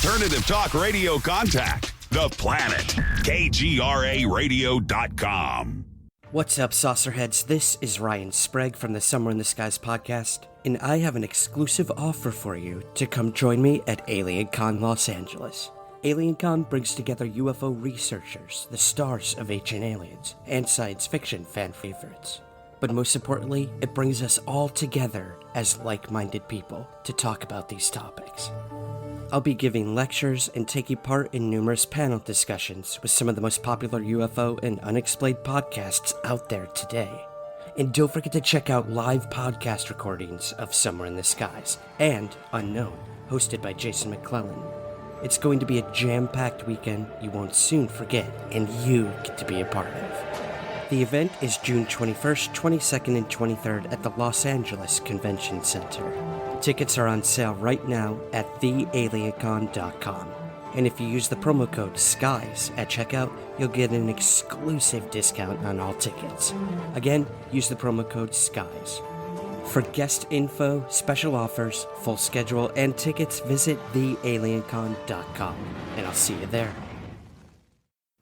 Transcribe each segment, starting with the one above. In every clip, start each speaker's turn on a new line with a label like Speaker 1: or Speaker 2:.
Speaker 1: alternative talk radio contact. The Planet. KGRAradio.com.
Speaker 2: What's up, saucerheads? This is Ryan Sprague from the Somewhere in the Skies podcast, and I have an exclusive offer for you to come join me at AlienCon Los Angeles. AlienCon brings together UFO researchers, the stars of Ancient Aliens, and science fiction fan favorites. But most importantly, it brings us all together as like-minded people to talk about these topics. I'll be giving lectures and taking part in numerous panel discussions with some of the most popular UFO and unexplained podcasts out there today. And don't forget to check out live podcast recordings of Somewhere in the Skies and Unknown, hosted by Jason McClellan. It's going to be a jam-packed weekend you won't soon forget, and you get to be a part of. The event is June 21st, 22nd, and 23rd at the Los Angeles Convention Center. Tickets are on sale right now at thealiencon.com. And if you use the promo code SKIES at checkout, you'll get an exclusive discount on all tickets. Again, use the promo code SKIES. For guest info, special offers, full schedule, and tickets, visit thealiencon.com. And I'll see you there.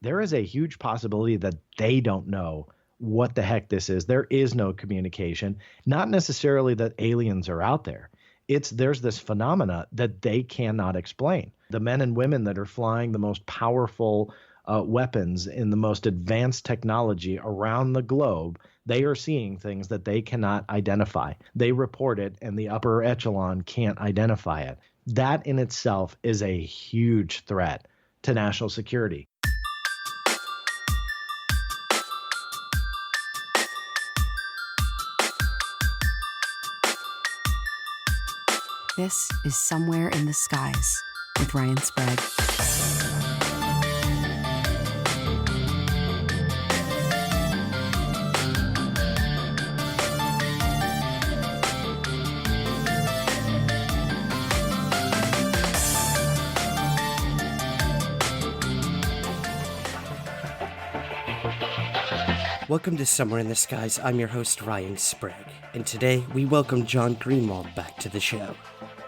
Speaker 3: There is a huge possibility that they don't know what the heck this is. There is no communication. Not necessarily that aliens are out there. There's this phenomena that they cannot explain. The men and women that are flying the most powerful weapons in the most advanced technology around the globe, they are seeing things that they cannot identify. They report it, and the upper echelon can't identify it. That in itself is a huge threat to national security.
Speaker 4: This is Somewhere in the Skies with Ryan Sprague.
Speaker 2: Welcome to Somewhere in the Skies. I'm your host, Ryan Sprague, and today we welcome John Greenewald back to the show.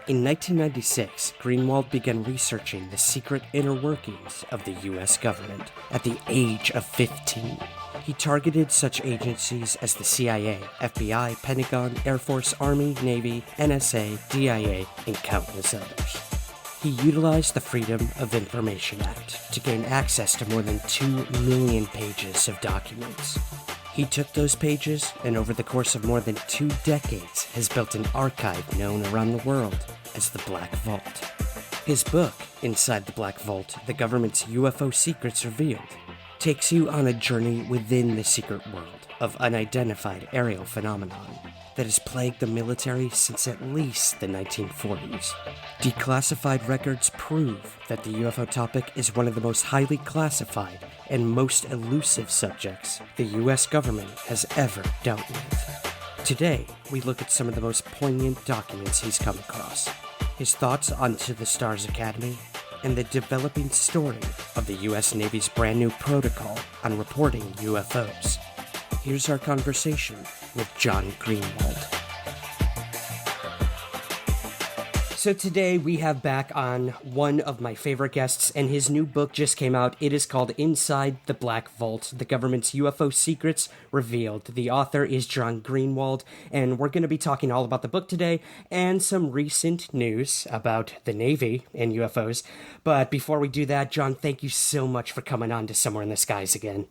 Speaker 2: In 1996, Greenwald began researching the secret inner workings of the U.S. government at the age of 15. He targeted such agencies as the CIA, FBI, Pentagon, Air Force, Army, Navy, NSA, DIA, and countless others. He utilized the Freedom of Information Act to gain access to more than 2 million pages of documents. He took those pages, and over the course of more than 2 decades, has built an archive known around the world as the Black Vault. His book, Inside the Black Vault, The Government's UFO Secrets Revealed, takes you on a journey within the secret world of unidentified aerial phenomenon that has plagued the military since at least the 1940s. Declassified records prove that the UFO topic is one of the most highly classified and most elusive subjects the U.S. government has ever dealt with. Today, we look at some of the most poignant documents he's come across, his thoughts on To the Stars Academy, and the developing story of the U.S. Navy's brand new protocol on reporting UFOs. Here's our conversation with John Greenewald. So today we have back on one of my favorite guests, and his new book just came out. It is called Inside the Black Vault, The Government's UFO Secrets Revealed. The author is John Greenewald, and we're going to be talking all about the book today and some recent news about the Navy and UFOs. But before we do that, John, thank you so much for coming on to Somewhere in the Skies again.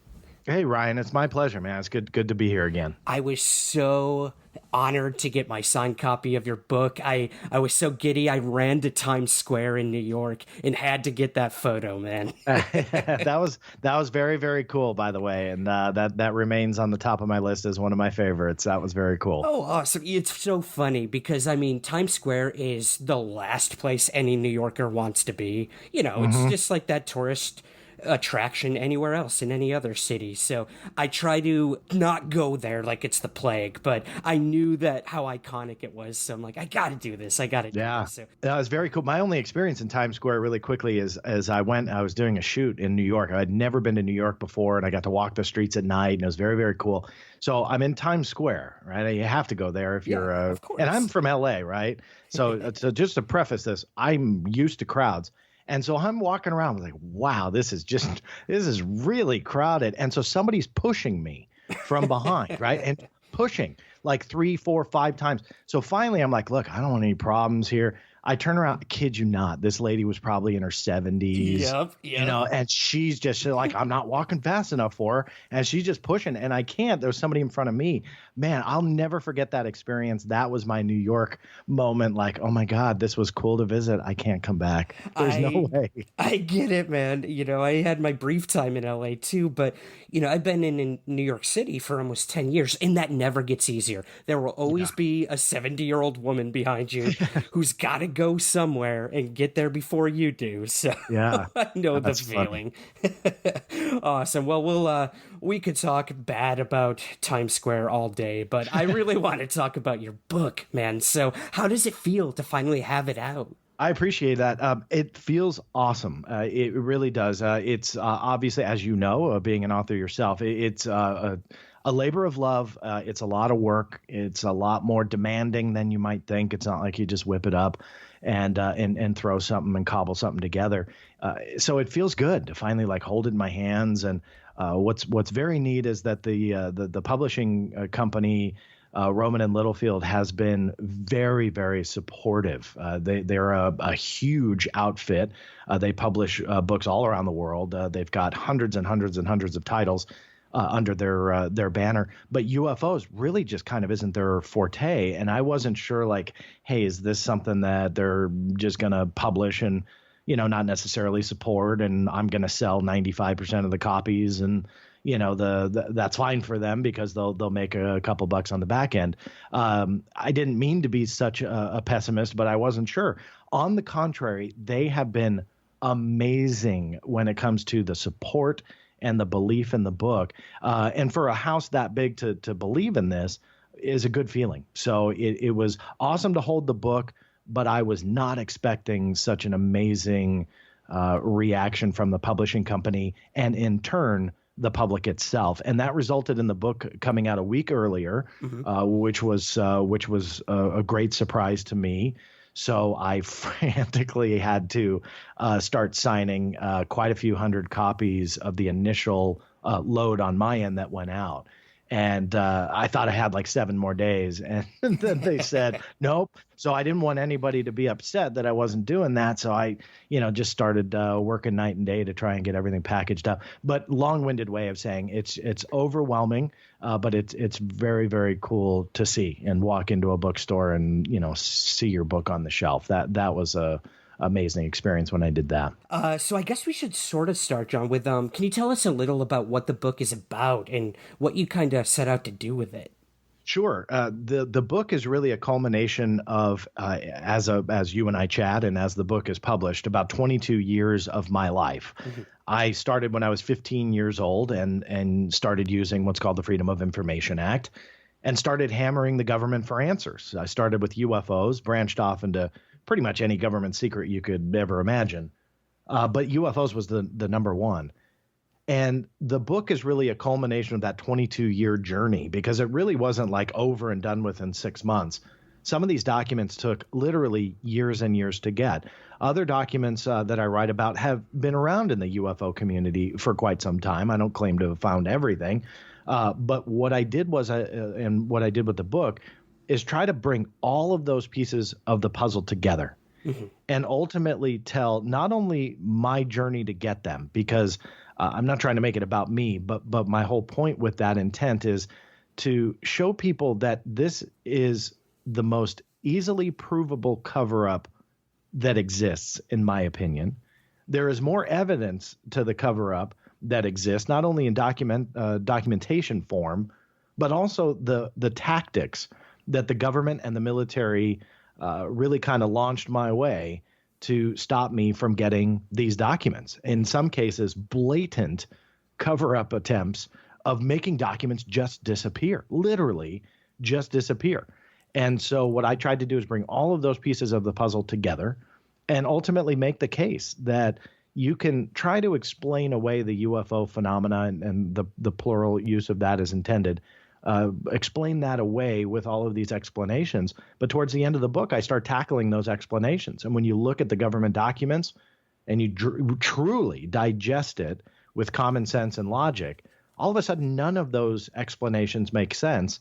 Speaker 3: Hey, Ryan, it's my pleasure, man. It's good to be here again.
Speaker 2: I was so honored to get my signed copy of your book. I was so giddy. I ran to Times Square in New York and had to get that photo, man.
Speaker 3: That was very, very cool, by the way. And that remains on the top of my list as one of my favorites. That was very cool.
Speaker 2: Oh, awesome. It's so funny because, I mean, Times Square is the last place any New Yorker wants to be. You know, it's just like that tourist attraction anywhere else in any other city. So I try to not go there like it's the plague, but I knew that how iconic it was. So I'm like, I got to do this. I got to do this. So
Speaker 3: that was very cool. My only experience in Times Square really quickly is as I was doing a shoot in New York. I'd never been to New York before, and I got to walk the streets at night, and it was very, very cool. So I'm in Times Square, right? You have to go there if you're
Speaker 2: of course.
Speaker 3: And I'm from LA, right? So just to preface this, I'm used to crowds. And so I'm walking around like, wow, this is really crowded. And so somebody's pushing me from behind, right? And pushing like 3, 4, 5 times. So finally I'm like, look, I don't want any problems here. I turn around, kid you not, this lady was probably in her 70s, and she's just like, I'm not walking fast enough for her. And she's just pushing, and I can't. There's somebody in front of me. Man, I'll never forget that experience. That was my New York moment. Like, oh my God, this was cool to visit. I can't come back. There's no way.
Speaker 2: I get it, man. I had my brief time in LA too, but I've been in New York City for almost 10 years, and that never gets easier. There will always be a 70-year-old woman behind you who's got to go somewhere and get there before you do. So
Speaker 3: yeah,
Speaker 2: I know the feeling. Awesome. Well, we could talk bad about Times Square all day, but I really want to talk about your book, man. So how does it feel to finally have it out?
Speaker 3: I appreciate that. It feels awesome. It really does. It's obviously, as you know, being an author yourself, it's a labor of love. It's a lot of work. It's a lot more demanding than you might think. It's not like you just whip it up and throw something and cobble something together. So it feels good to finally like hold it in my hands. And what's very neat is that the publishing company, Rowman and Littlefield, has been very, very supportive. They're a huge outfit. They publish books all around the world. They've got hundreds and hundreds and hundreds of titles under their banner, but UFOs really just kind of isn't their forte. And I wasn't sure, like, hey, is this something that they're just going to publish and not necessarily support, and I'm going to sell 95% of the copies, and that's fine for them because they'll make a couple bucks on the back end. I didn't mean to be such a pessimist, but I wasn't sure. On the contrary, they have been amazing when it comes to the support and the belief in the book. And for a house that big to believe in this is a good feeling. So it was awesome to hold the book, but I was not expecting such an amazing reaction from the publishing company and in turn the public itself. And that resulted in the book coming out a week earlier, which was a great surprise to me. So I frantically had to start signing quite a few hundred copies of the initial load on my end that went out. And I thought I had like 7 more days. And then they said, nope. So I didn't want anybody to be upset that I wasn't doing that. So I, just started working night and day to try and get everything packaged up. But long-winded way of saying it's overwhelming, but it's very, very cool to see and walk into a bookstore and, see your book on the shelf. That was a amazing experience when I did that.
Speaker 2: So I guess we should sort of start, John, with can you tell us a little about what the book is about and what you kind of set out to do with it?
Speaker 3: Sure. The book is really a culmination of, as you and I chat and as the book is published, about 22 years of my life. Mm-hmm. I started when I was 15 years old and started using what's called the Freedom of Information Act and started hammering the government for answers. I started with UFOs, branched off into pretty much any government secret you could ever imagine. But UFOs was the number one. And the book is really a culmination of that 22-year journey because it really wasn't like over and done with in 6 months. Some of these documents took literally years and years to get. Other documents that I write about have been around in the UFO community for quite some time. I don't claim to have found everything. But what I did was, and what I did with the book, is try to bring all of those pieces of the puzzle together and ultimately tell not only my journey to get them, because I'm not trying to make it about me, but my whole point with that intent is to show people that this is the most easily provable cover-up that exists, in my opinion. There is more evidence to the cover-up that exists, not only in documentation form, but also the tactics that the government and the military really kind of launched my way to stop me from getting these documents. In some cases, blatant cover-up attempts of making documents just disappear, literally just disappear. And so what I tried to do is bring all of those pieces of the puzzle together and ultimately make the case that you can try to explain away the UFO phenomena and the plural use of that is intended. Explain that away with all of these explanations. But towards the end of the book, I start tackling those explanations. And when you look at the government documents, and you truly digest it with common sense and logic, all of a sudden none of those explanations make sense.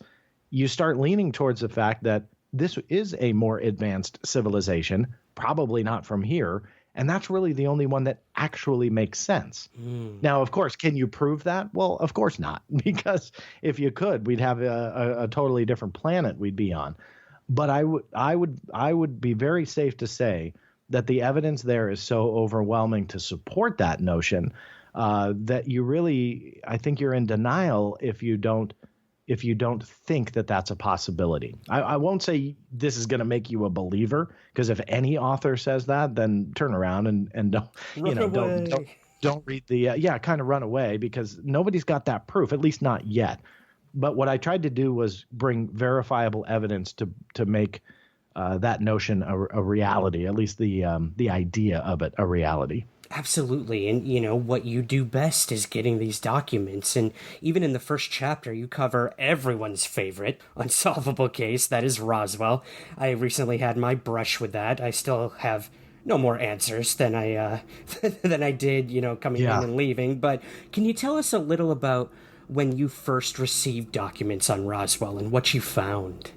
Speaker 3: You start leaning towards the fact that this is a more advanced civilization, probably not from here, and that's really the only one that actually makes sense. Now, of course, can you prove that? Well, of course not, because if you could, we'd have a totally different planet we'd be on. But I would be very safe to say that the evidence there is so overwhelming to support that notion that you really, I think you're in denial if you don't think that that's a possibility. I won't say this is going to make you a believer, because if any author says that, then turn around and don't read the kind of run away, because nobody's got that proof, at least not yet. But what I tried to do was bring verifiable evidence to make that notion a reality, at least the idea of it a reality.
Speaker 2: Absolutely. And, what you do best is getting these documents. And even in the first chapter, you cover everyone's favorite unsolvable case, that is Roswell. I recently had my brush with that. I still have no more answers than I did, coming in and leaving. But can you tell us a little about when you first received documents on Roswell and what you found?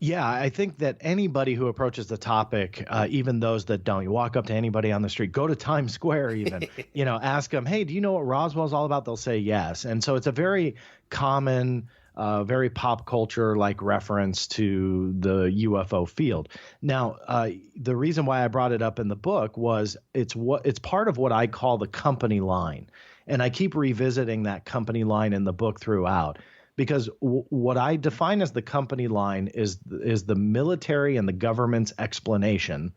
Speaker 3: Yeah, I think that anybody who approaches the topic, even those that don't, you walk up to anybody on the street, go to Times Square even, ask them, hey, do you know what Roswell's all about? They'll say yes. And so it's a very common, very pop culture like reference to the UFO field. Now, the reason why I brought it up in the book was it's part of what I call the company line. And I keep revisiting that company line in the book throughout. Because what I define as the company line is the military and the government's explanation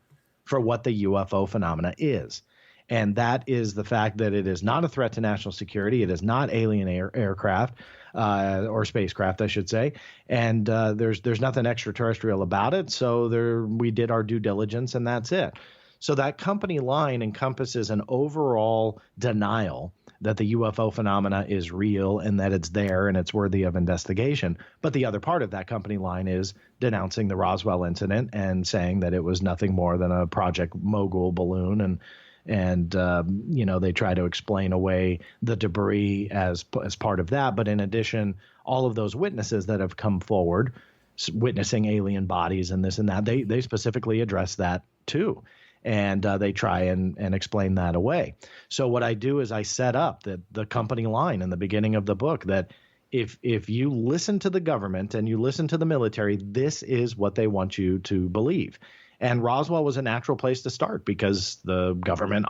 Speaker 3: for what the UFO phenomena is. And that is the fact that it is not a threat to national security. It is not alien aircraft or spacecraft, I should say. And there's nothing extraterrestrial about it. So we did our due diligence, and that's it. So that company line encompasses an overall denial that the UFO phenomena is real and that it's there and it's worthy of investigation. But the other part of that company line is denouncing the Roswell incident and saying that it was nothing more than a Project Mogul balloon. And they try to explain away the debris as part of that. But in addition, all of those witnesses that have come forward witnessing alien bodies and this and that, they specifically address that too. And they try and explain that away. So what I do is I set up the company line in the beginning of the book that if you listen to the government and you listen to the military, this is what they want you to believe. And Roswell was a natural place to start because the government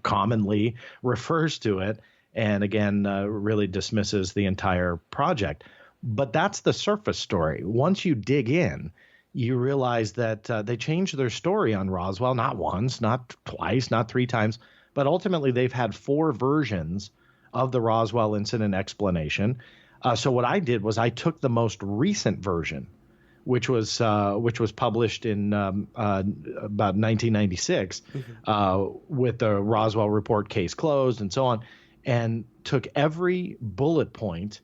Speaker 3: commonly refers to it and, again, really dismisses the entire project. But that's the surface story. Once you dig in, you realize that they changed their story on Roswell, not once, not twice, not three times, but ultimately they've had 4 versions of the Roswell incident explanation. So what I did was I took the most recent version, which was published in about 1996 with the Roswell report, case closed, and so on, and took every bullet point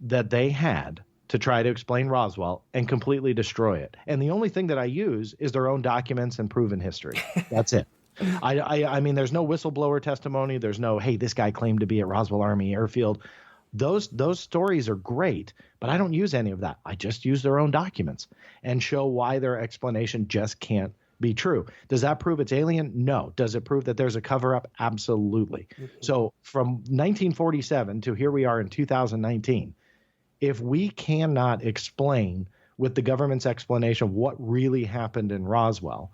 Speaker 3: that they had to try to explain Roswell and completely destroy it. And the only thing that I use is their own documents and proven history. That's it. I mean, there's no whistleblower testimony. There's no, hey, this guy claimed to be at Roswell Army Airfield. Those stories are great, but I don't use any of that. I just use their own documents and show why their explanation just can't be true. Does that prove it's alien? No. Does it prove that there's a cover-up? Absolutely. So from 1947 to here we are in 2019, if we cannot explain with the government's explanation what really happened in Roswell,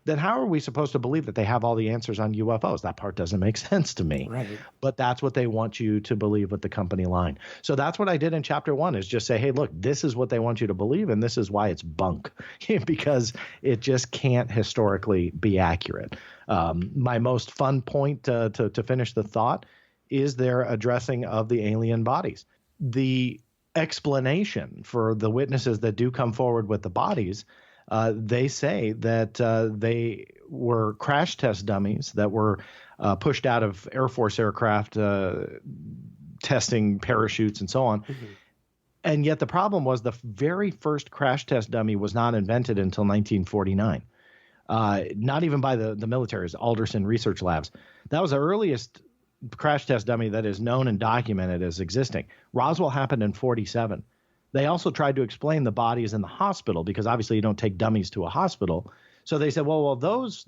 Speaker 3: then how are we supposed to believe that they have all the answers on UFOs? That part doesn't make sense to me.
Speaker 2: Right.
Speaker 3: But that's what they want you to believe with the company line. So that's what I did in chapter 1 is just say, hey, look, this is what they want you to believe, and this is why it's bunk, because it just can't historically be accurate. My most fun point to finish the thought is their addressing of the alien bodies. The explanation for the witnesses that do come forward with the bodies, they say that they were crash test dummies that were pushed out of Air Force aircraft, testing parachutes and so on. And yet the problem was the very first crash test dummy was not invented until 1949. not even by the military's Alderson Research Labs. That was the earliest crash test dummy that is known and documented as existing. Roswell happened in 1947. They also tried to explain the bodies in the hospital because obviously you don't take dummies to a hospital. So they said, well, those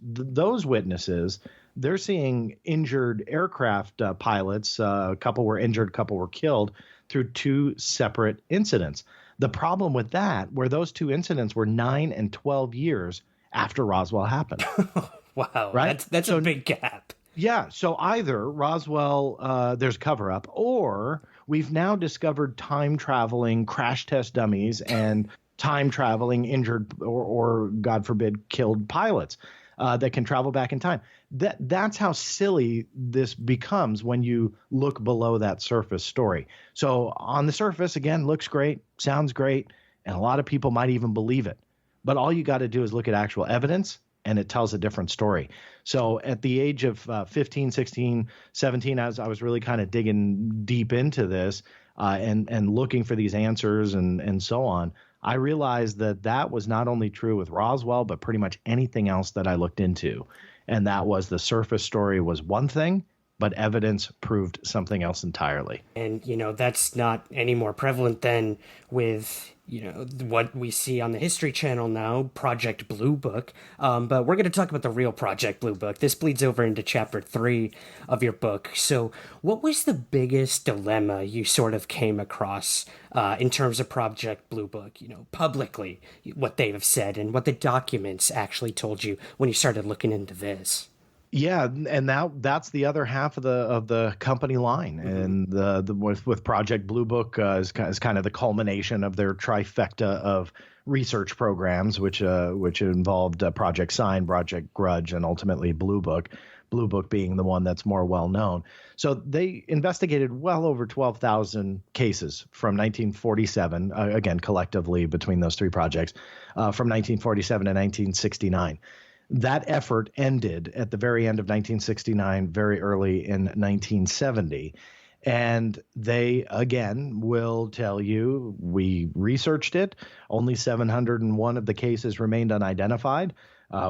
Speaker 3: witnesses, they're seeing injured aircraft pilots. A couple were injured, a couple were killed through two separate incidents. The problem with that were those two incidents were 9 and 12 years after Roswell happened.
Speaker 2: Wow,
Speaker 3: right?
Speaker 2: That's a big gap.
Speaker 3: Yeah. So either Roswell, there's cover up, or we've now discovered time traveling crash test dummies and time traveling injured or God forbid killed pilots that can travel back in time. That's how silly this becomes when you look below that surface story. So on the surface, again, looks great, sounds great, and a lot of people might even believe it. But all you got to do is look at actual evidence, and it tells a different story. So at the age of 15, 16, 17, as I was really kind of digging deep into this and looking for these answers and so on, I realized that was not only true with Roswell, but pretty much anything else that I looked into. And that was the surface story was one thing, but evidence proved something else entirely.
Speaker 2: And, that's not any more prevalent than with, what we see on the History Channel now, Project Blue Book. But we're going to talk about the real Project Blue Book. This bleeds over into chapter 3 of your book. So what was the biggest dilemma you sort of came across in terms of Project Blue Book, publicly, what they have said and what the documents actually told you when you started looking into this?
Speaker 3: Yeah, and that's the other half of the company line, and with Project Blue Book is kind of the culmination of their trifecta of research programs, which involved Project Sign, Project Grudge, and ultimately Blue Book. Blue Book being the one that's more well known. So they investigated well over 12,000 cases from 1947, again collectively between those three projects, from 1947 to 1969. That effort ended at the very end of 1969, very early in 1970. And they, again, will tell you, we researched it. Only 701 of the cases remained unidentified.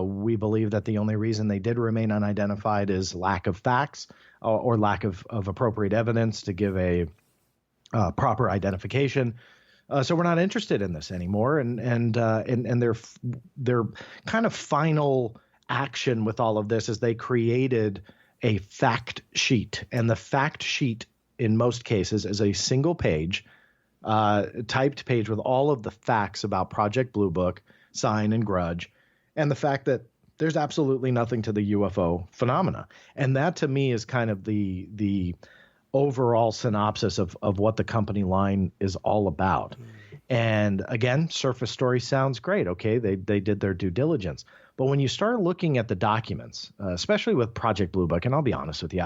Speaker 3: We believe that the only reason they did remain unidentified is lack of facts or lack of appropriate evidence to give a proper identification. So we're not interested in this anymore, and their kind of final action with all of this is they created a fact sheet, and the fact sheet in most cases is a single page, typed page with all of the facts about Project Blue Book, Sign, and Grudge, and the fact that there's absolutely nothing to the UFO phenomena, and that to me is kind of the overall synopsis of what the company line is all about. And again, surface story sounds great. Okay, they did their due diligence. But when you start looking at the documents, especially with Project Blue Book, and I'll be honest with you,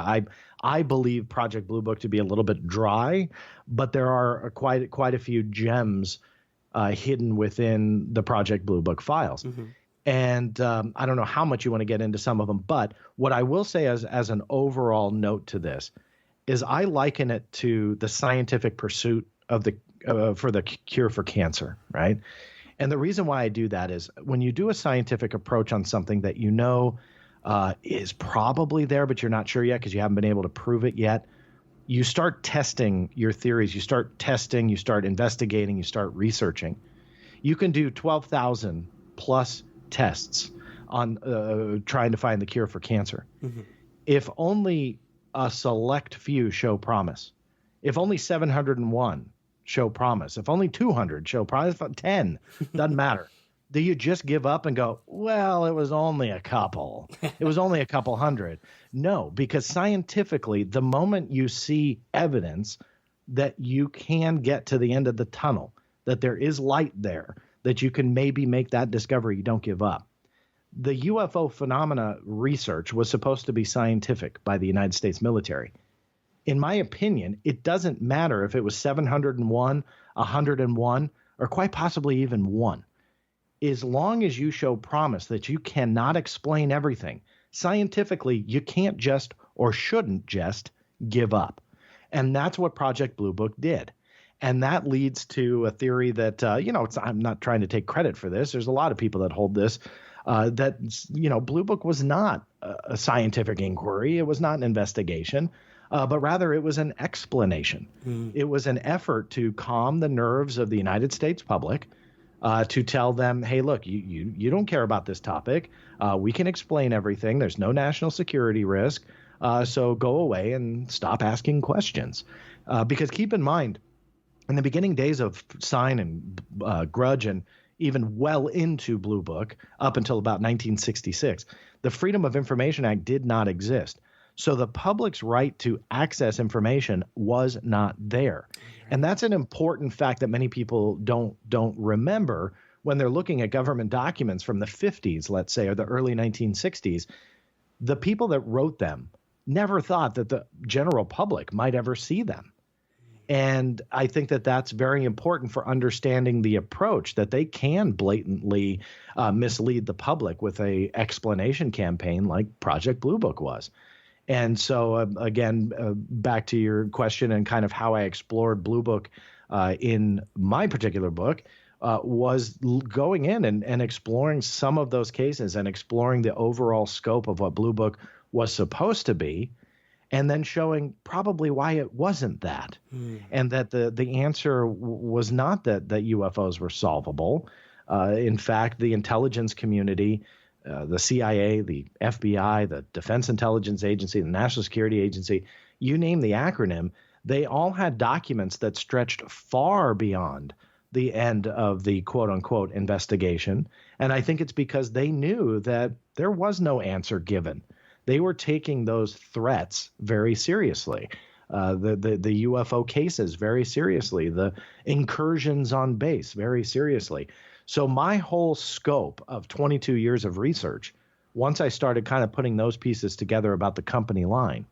Speaker 3: I believe Project Blue Book to be a little bit dry, but there are quite a few gems hidden within the Project Blue Book files. Mm-hmm. And I don't know how much you want to get into some of them, but what I will say as an overall note to this is I liken it to the scientific pursuit of for the cure for cancer, right? And the reason why I do that is when you do a scientific approach on something that is probably there, but you're not sure yet because you haven't been able to prove it yet, you start testing your theories. You start testing, you start investigating, you start researching. You can do 12,000 plus tests on trying to find the cure for cancer. Mm-hmm. If only a select few show promise, if only 701 show promise, if only 200 show promise, 10 doesn't matter. Do you just give up and go, well, it was only a couple, it was only a couple hundred? No, because scientifically, the moment you see evidence that you can get to the end of the tunnel, that there is light there, that you can maybe make that discovery, you don't give up. The UFO phenomena research was supposed to be scientific by the United States military. In my opinion, it doesn't matter if it was 701, 101, or quite possibly even one. As long as you show promise that you cannot explain everything, scientifically, you can't just or shouldn't just give up. And that's what Project Blue Book did. And that leads to a theory that, I'm not trying to take credit for this. There's a lot of people that hold this that, Blue Book was not a scientific inquiry. It was not an investigation, but rather it was an explanation. It was an effort to calm the nerves of the United States public, to tell them, hey, look, you don't care about this topic. We can explain everything. There's no national security risk. So go away and stop asking questions. Because keep in mind, in the beginning days of Sign and Grudge, and even well into Blue Book, up until about 1966, the Freedom of Information Act did not exist. So the public's right to access information was not there. And that's an important fact that many people don't remember when they're looking at government documents from the 50s, let's say, or the early 1960s. The people that wrote them never thought that the general public might ever see them. And I think that that's very important for understanding the approach, that they can blatantly mislead the public with a explanation campaign like Project Blue Book was. And so, again, back to your question and kind of how I explored Blue Book in my particular book, was going in and exploring some of those cases and exploring the overall scope of what Blue Book was supposed to be, and then showing probably why it wasn't that. And that the answer was not that UFOs were solvable. In fact, the intelligence community, the CIA, the FBI, the Defense Intelligence Agency, the National Security Agency, you name the acronym, they all had documents that stretched far beyond the end of the quote-unquote investigation. And I think it's because they knew that there was no answer given. They were taking those threats very seriously, the UFO cases very seriously, the incursions on base very seriously. So my whole scope of 22 years of research, once I started kind of putting those pieces together about the company line,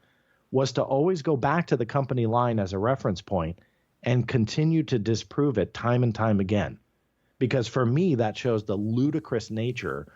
Speaker 3: was to always go back to the company line as a reference point and continue to disprove it time and time again. Because for me, that shows the ludicrous nature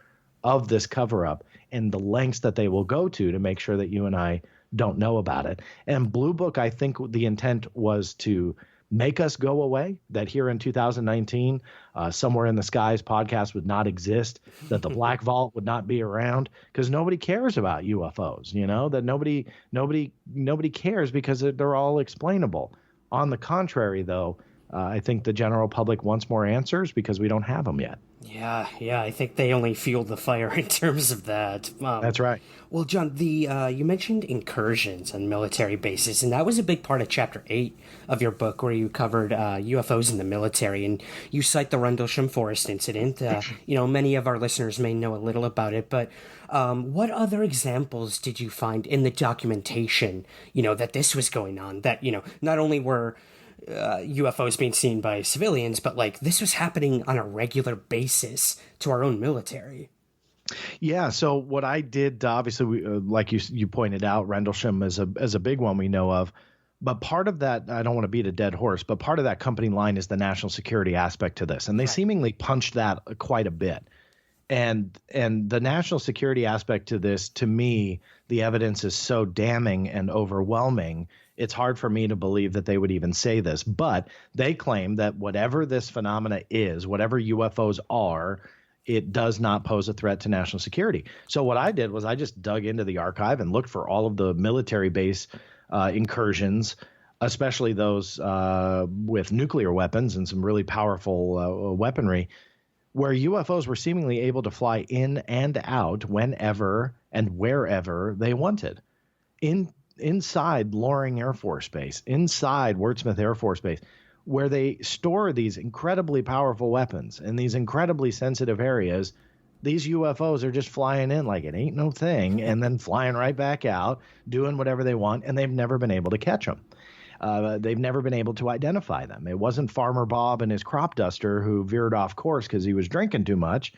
Speaker 3: of this cover-up and the lengths that they will go to make sure that you and I don't know about it. And Blue Book, I think the intent was to make us go away, that here in 2019, Somewhere in the Skies podcast would not exist, that the Black Vault would not be around, because nobody cares about UFOs, that nobody cares because they're all explainable. On the contrary, though, I think the general public wants more answers because we don't have them yet.
Speaker 2: Yeah, I think they only fueled the fire in terms of that.
Speaker 3: That's right.
Speaker 2: Well, John, you mentioned incursions on military bases, and that was a big part of Chapter 8 of your book, where you covered UFOs in the military, and you cite the Rendlesham Forest Incident. Many of our listeners may know a little about it, but what other examples did you find in the documentation, that this was going on, that, not only were UFOs being seen by civilians, but this was happening on a regular basis to our own military?
Speaker 3: Yeah. So what I did, obviously, like you pointed out, Rendlesham is a big one we know of. But part of that, I don't want to beat a dead horse, but part of that company line is the national security aspect to this. And they seemingly punched that quite a bit. And the national security aspect to this, to me, the evidence is so damning and overwhelming, it's hard for me to believe that they would even say this. But they claim that whatever this phenomena is, whatever UFOs are, it does not pose a threat to national security. So what I did was I just dug into the archive and looked for all of the military base incursions, especially those with nuclear weapons and some really powerful weaponry, where UFOs were seemingly able to fly in and out whenever and wherever they wanted. Inside Loring Air Force Base, inside Wurtsmith Air Force Base, where they store these incredibly powerful weapons in these incredibly sensitive areas, these UFOs are just flying in like it ain't no thing and then flying right back out, doing whatever they want, and they've never been able to catch them. They've never been able to identify them. It wasn't Farmer Bob and his crop duster who veered off course because he was drinking too much.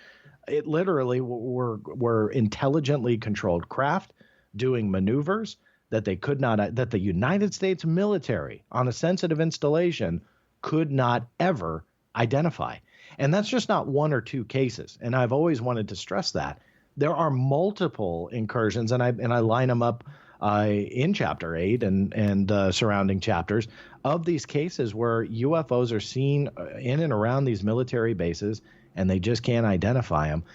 Speaker 3: It literally were intelligently controlled craft doing maneuvers that they could not, that the United States military on a sensitive installation could not ever identify. And that's just not one or two cases. And I've always wanted to stress that. There are multiple incursions, and I line them up in Chapter 8 and surrounding chapters of these cases where UFOs are seen in and around these military bases, and they just can't identify them.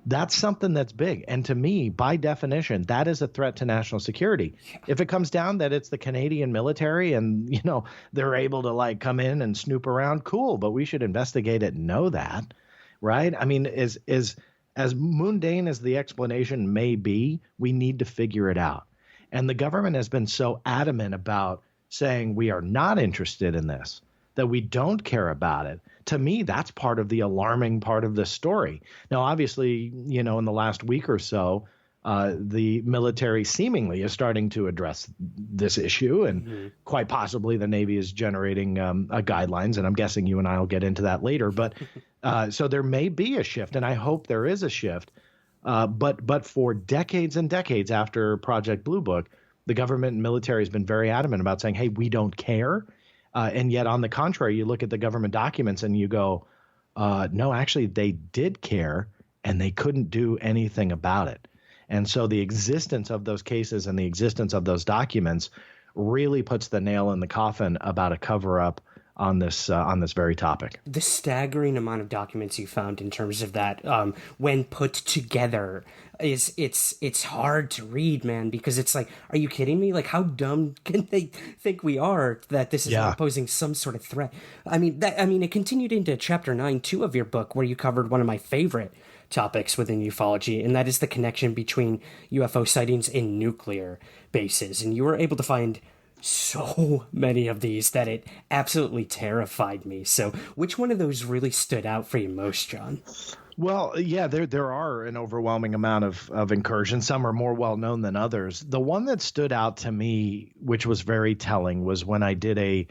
Speaker 3: That's something that's big. And to me, by definition, that is a threat to national security. Yeah. If it comes down that it's the Canadian military and, they're able to like come in and snoop around, cool, but we should investigate it and know that, right? I mean, as mundane as the explanation may be, we need to figure it out. And the government has been so adamant about saying we are not interested in this, that we don't care about it. To me, that's part of the alarming part of this story. Now, obviously, in the last week or so, the military seemingly is starting to address this issue, and quite possibly the Navy is generating guidelines, and I'm guessing you and I will get into that later. But so there may be a shift, and I hope there is a shift. But for decades and decades after Project Blue Book, the government and military has been very adamant about saying, hey, we don't care. And yet, on the contrary, you look at the government documents and you go, no, actually, they did care and they couldn't do anything about it. And so the existence of those cases and the existence of those documents really puts the nail in the coffin about a cover up on this very topic.
Speaker 2: The staggering amount of documents you found in terms of that, when put together, it's hard to read, man, because it's like, are you kidding me? Like, how dumb can they think we are that this is not posing some sort of threat? I mean, it continued into chapter 9 too of your book, where you covered one of my favorite topics within ufology, and that is the connection between UFO sightings and nuclear bases. And you were able to find so many of these that it absolutely terrified me. So which one of those really stood out for you most, John?
Speaker 3: Well, yeah, there are an overwhelming amount of incursions. Some are more well known than others. The one that stood out to me, which was very telling, was when I did a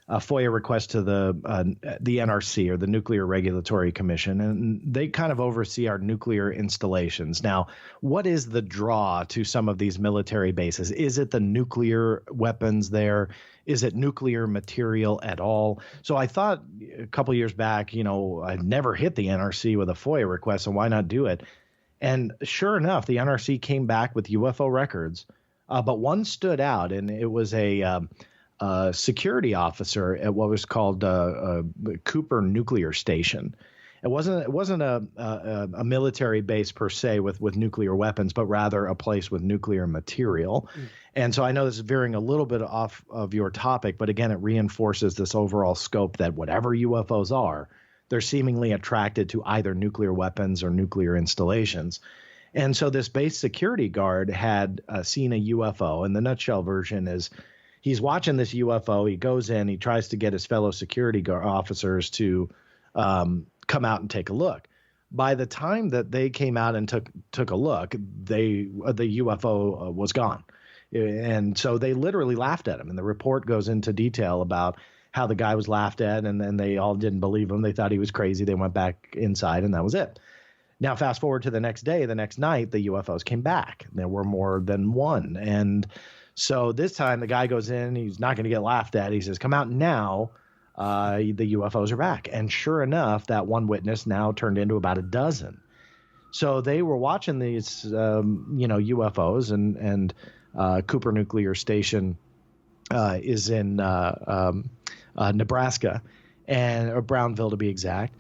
Speaker 3: FOIA request to the NRC, or the Nuclear Regulatory Commission, and they kind of oversee our nuclear installations. Now, what is the draw to some of these military bases? Is it the nuclear weapons there? Is it nuclear material at all? So I thought a couple years back, I'd never hit the NRC with a FOIA request, so why not do it? And sure enough, the NRC came back with UFO records, but one stood out, and it was a security officer at what was called Cooper Nuclear Station. It wasn't a military base per se with nuclear weapons, but rather a place with nuclear material. And so I know this is veering a little bit off of your topic, but again, it reinforces this overall scope that whatever UFOs are, they're seemingly attracted to either nuclear weapons or nuclear installations. And so this base security guard had seen a UFO, and the nutshell version is he's watching this UFO. He goes in, he tries to get his fellow security officers to come out and take a look. By the time that they came out and took a look, the UFO was gone. And so they literally laughed at him. And the report goes into detail about how the guy was laughed at, and then they all didn't believe him. They thought he was crazy. They went back inside, and that was it. Now, fast forward to the next day, the next night, the UFOs came back. There were more than one. And so this time the guy goes in, he's not going to get laughed at. He says, come out now. The UFOs are back. And sure enough, that one witness now turned into about a dozen. So they were watching these, UFOs, and Cooper Nuclear Station is in Nebraska, or Brownville to be exact.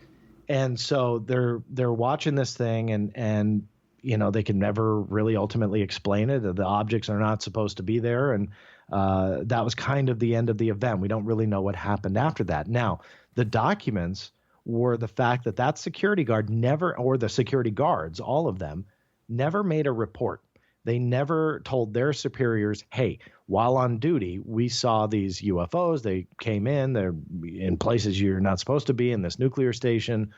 Speaker 3: And so they're watching this thing, and they can never really ultimately explain it. The objects are not supposed to be there. And that was kind of the end of the event. We don't really know what happened after that. Now, the documents were the fact that security guard or the security guards, all of them, never made a report. They never told their superiors, hey, while on duty, we saw these UFOs. They came in. They're in places you're not supposed to be in this nuclear station.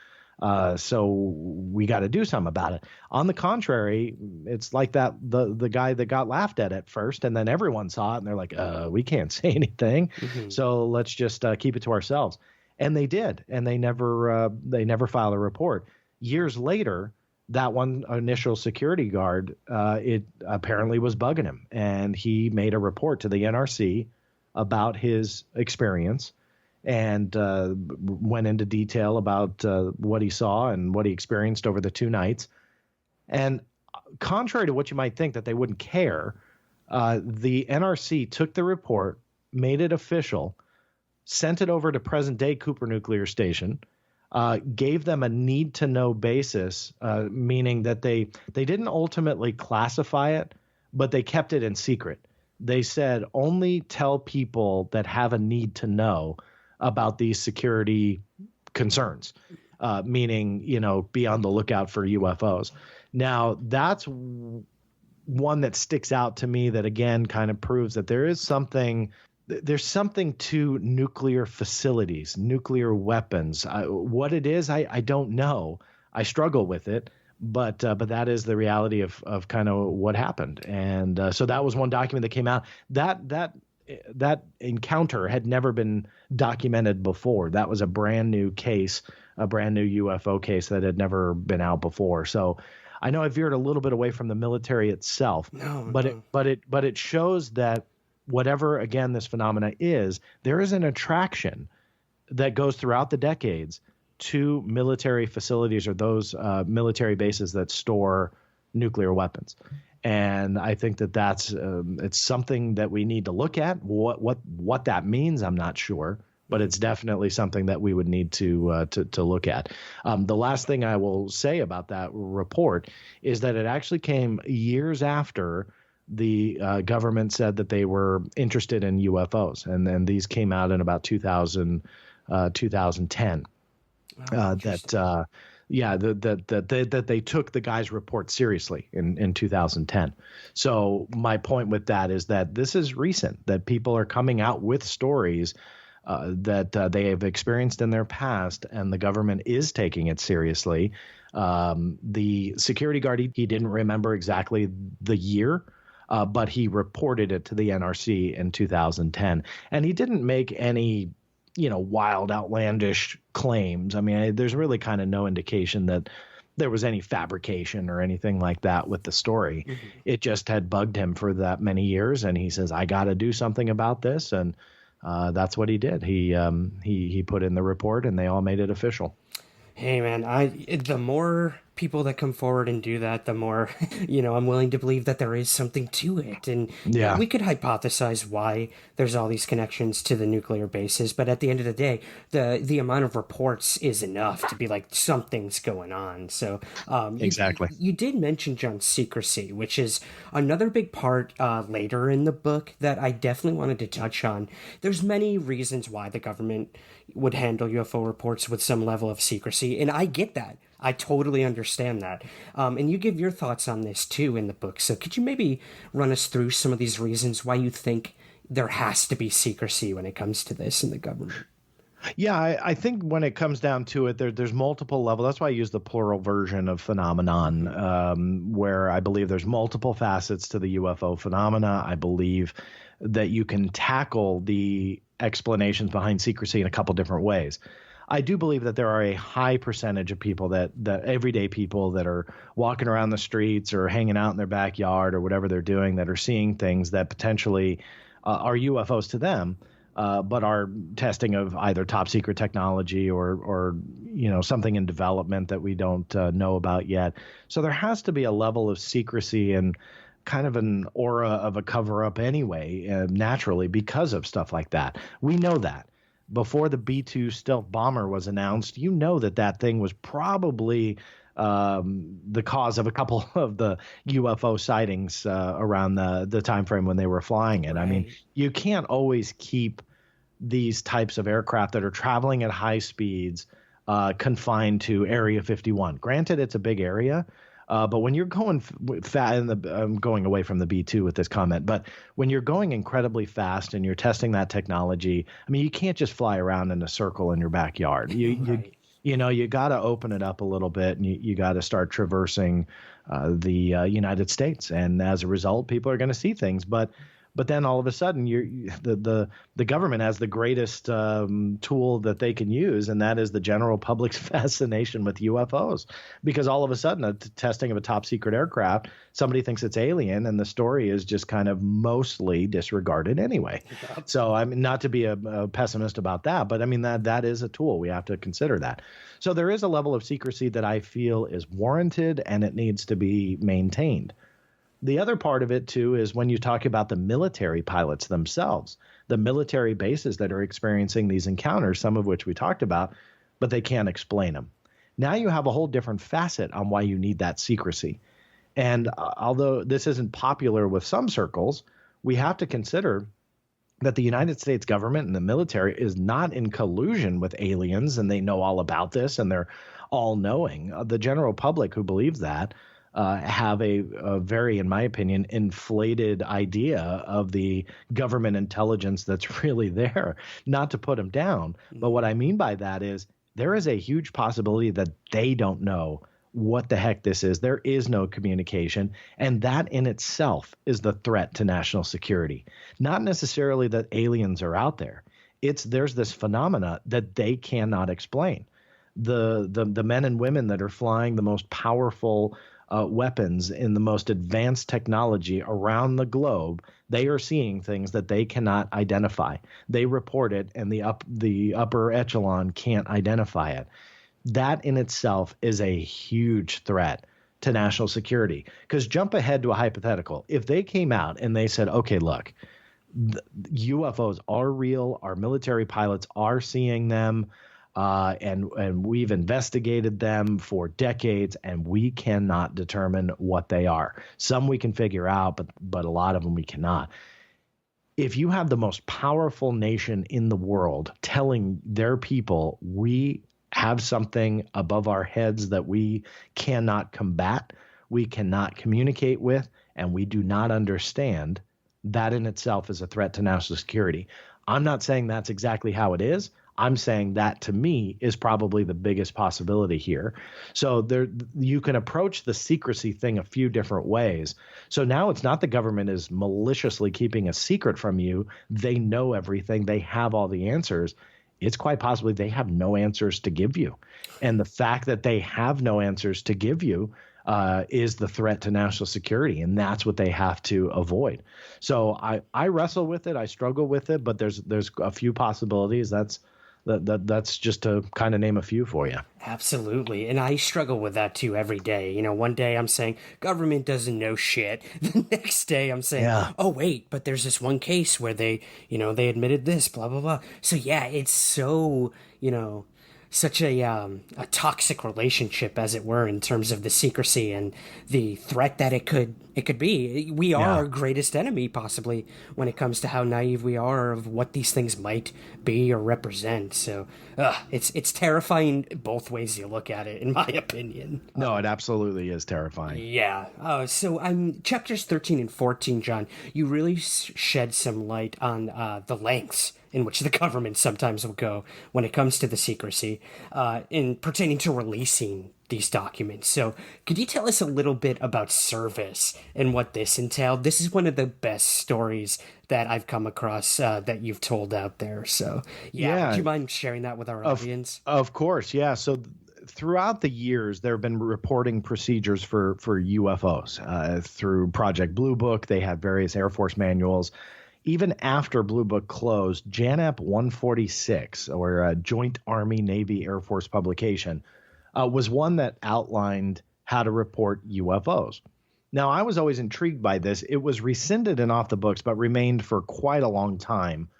Speaker 3: So we got to do something about it. On the contrary, it's like that the guy that got laughed at first, and then everyone saw it, and they're like, we can't say anything. Mm-hmm. So let's just keep it to ourselves. And they did, and they never filed a report. Years later, that one initial security guard, it apparently was bugging him, and he made a report to the NRC about his experience, and went into detail about what he saw and what he experienced over the 2 nights. And contrary to what you might think that they wouldn't care, the NRC took the report, made it official, sent it over to present-day Cooper Nuclear Station, gave them a need-to-know basis, meaning that they didn't ultimately classify it, but they kept it in secret. They said only tell people that have a need to know about these security concerns, meaning, be on the lookout for UFOs. Now, that's one that sticks out to me that, again, kind of proves that there's something to nuclear facilities, nuclear weapons. What it is, I don't know. I struggle with it, but that is the reality of kind of what happened. And so that was one document that came out. That encounter had never been documented before. That was a brand new case, a brand new UFO case that had never been out before. So I know I veered a little bit away from the military itself, but it shows that whatever, again, this phenomena is, there is an attraction that goes throughout the decades to military facilities or those military bases that store nuclear weapons. And I think that's it's something that we need to look at. What that means, I'm not sure, but it's definitely something that we would need to look at. The last thing I will say about that report is that it actually came years after the government said that they were interested in UFOs, and then these came out in about 2010. That they took the guy's report seriously in 2010. So my point with that is that this is recent, that people are coming out with stories that they have experienced in their past, and the government is taking it seriously. The security guard, he didn't remember exactly the year, but he reported it to the NRC in 2010. And he didn't make any wild, outlandish claims. I mean, there's really kind of no indication that there was any fabrication or anything like that with the story. Mm-hmm. It just had bugged him for that many years, and he says, I got to do something about this. And that's what he did. He put in the report, and they all made it official.
Speaker 2: Hey, man, the more people that come forward and do that, the more, I'm willing to believe that there is something to it. And we could hypothesize why there's all these connections to the nuclear bases. But at the end of the day, the amount of reports is enough to be like, something's going on. So
Speaker 3: exactly.
Speaker 2: You did mention, John, secrecy, which is another big part later in the book that I definitely wanted to touch on. There's many reasons why the government would handle UFO reports with some level of secrecy. And I get that. I totally understand that. And you give your thoughts on this, too, in the book. So could you maybe run us through some of these reasons why you think there has to be secrecy when it comes to this in the government?
Speaker 3: Yeah, I think when it comes down to it, there's multiple levels. That's why I use the plural version of phenomenon, where I believe there's multiple facets to the UFO phenomena. I believe that you can tackle the explanations behind secrecy in a couple different ways. I do believe that there are a high percentage of people that everyday people that are walking around the streets or hanging out in their backyard or whatever they're doing, that are seeing things that potentially are UFOs to them, but are testing of either top secret technology or something in development that we don't know about yet. So there has to be a level of secrecy and kind of an aura of a cover-up anyway, naturally, because of stuff like that. We know that. Before the B-2 stealth bomber was announced, that thing was probably the cause of a couple of the UFO sightings around the time frame when they were flying it. Right. I mean, you can't always keep these types of aircraft that are traveling at high speeds confined to Area 51. Granted, it's a big area. But when you're going fast, I'm going away from the B-2 with this comment, but when you're going incredibly fast and you're testing that technology, I mean, you can't just fly around in a circle in your backyard. You got to open it up a little bit, and you got to start traversing the United States. And as a result, people are going to see things. But then all of a sudden, the government has the greatest tool that they can use, and that is the general public's fascination with UFOs. Because all of a sudden, a testing of a top secret aircraft, somebody thinks it's alien, and the story is just kind of mostly disregarded anyway. So I mean, not to be a pessimist about that, but I mean that is a tool. We have to consider that. So there is a level of secrecy that I feel is warranted, and it needs to be maintained. The other part of it, too, is when you talk about the military pilots themselves, the military bases that are experiencing these encounters, some of which we talked about, but they can't explain them. Now you have a whole different facet on why you need that secrecy. And although this isn't popular with some circles, we have to consider that the United States government and the military is not in collusion with aliens, and they know all about this, and they're all knowing. The general public who believes that have a very, in my opinion, inflated idea of the government intelligence that's really there. Not to put them down, but what I mean by that is there is a huge possibility that they don't know what the heck this is. There is no communication, and that in itself is the threat to national security. Not necessarily that aliens are out there. There's this phenomena that they cannot explain. The men and women that are flying the most powerful weapons in the most advanced technology around the globe, they are seeing things that they cannot identify. They report it, and the upper echelon can't identify it. That in itself is a huge threat to national security. Because jump ahead to a hypothetical. If they came out and they said, okay, look, UFOs are real, our military pilots are seeing them, and we've investigated them for decades, and we cannot determine what they are. Some we can figure out, but a lot of them we cannot. If you have the most powerful nation in the world telling their people we have something above our heads that we cannot combat, we cannot communicate with, and we do not understand, that in itself is a threat to national security. I'm not saying that's exactly how it is. I'm saying that, to me, is probably the biggest possibility here. So you can approach the secrecy thing a few different ways. So now it's not the government is maliciously keeping a secret from you. They know everything. They have all the answers. It's quite possibly they have no answers to give you. And the fact that they have no answers to give you is the threat to national security. And that's what they have to avoid. So I wrestle with it. I struggle with it. But there's a few possibilities. That's just to kind of name a few for you.
Speaker 2: Absolutely. And I struggle with that too every day. You know, one day I'm saying government doesn't know shit. The next day I'm saying, oh, wait, but there's this one case where they admitted this, blah, blah, blah. So yeah, it's so, such a toxic relationship, as it were, in terms of the secrecy and the threat that it could be. We are our greatest enemy, possibly, when it comes to how naive we are of what these things might be or represent. So it's terrifying both ways you look at it, in my opinion.
Speaker 3: No, it absolutely is terrifying.
Speaker 2: Yeah. So chapters 13 and 14, John, you really shed some light on the lengths in which the government sometimes will go when it comes to the secrecy in pertaining to releasing these documents. So could you tell us a little bit about Service and what this entailed? This is one of the best stories that I've come across that you've told out there. So would you mind sharing that with our audience? Of
Speaker 3: course, yeah. So throughout the years, there have been reporting procedures for UFOs through Project Blue Book. They had various Air Force manuals. Even after Blue Book closed, JANAP 146, or a Joint Army Navy Air Force publication, was one that outlined how to report UFOs. Now, I was always intrigued by this. It was rescinded and off the books, but remained for quite a long time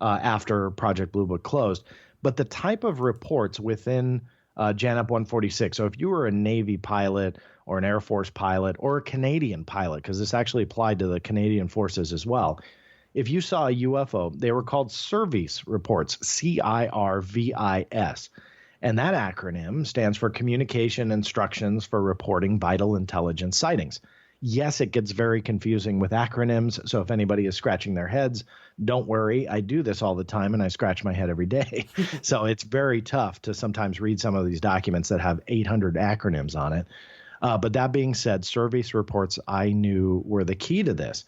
Speaker 3: after Project Blue Book closed. But the type of reports within JANAP 146, so if you were a Navy pilot or an Air Force pilot or a Canadian pilot, because this actually applied to the Canadian forces as well, if you saw a UFO, they were called Service reports, CIRVIS. And that acronym stands for Communication Instructions for Reporting Vital Intelligence Sightings. Yes, it gets very confusing with acronyms. So if anybody is scratching their heads, don't worry. I do this all the time, and I scratch my head every day. So it's very tough to sometimes read some of these documents that have 800 acronyms on it. But that being said, Service reports I knew were the key to this.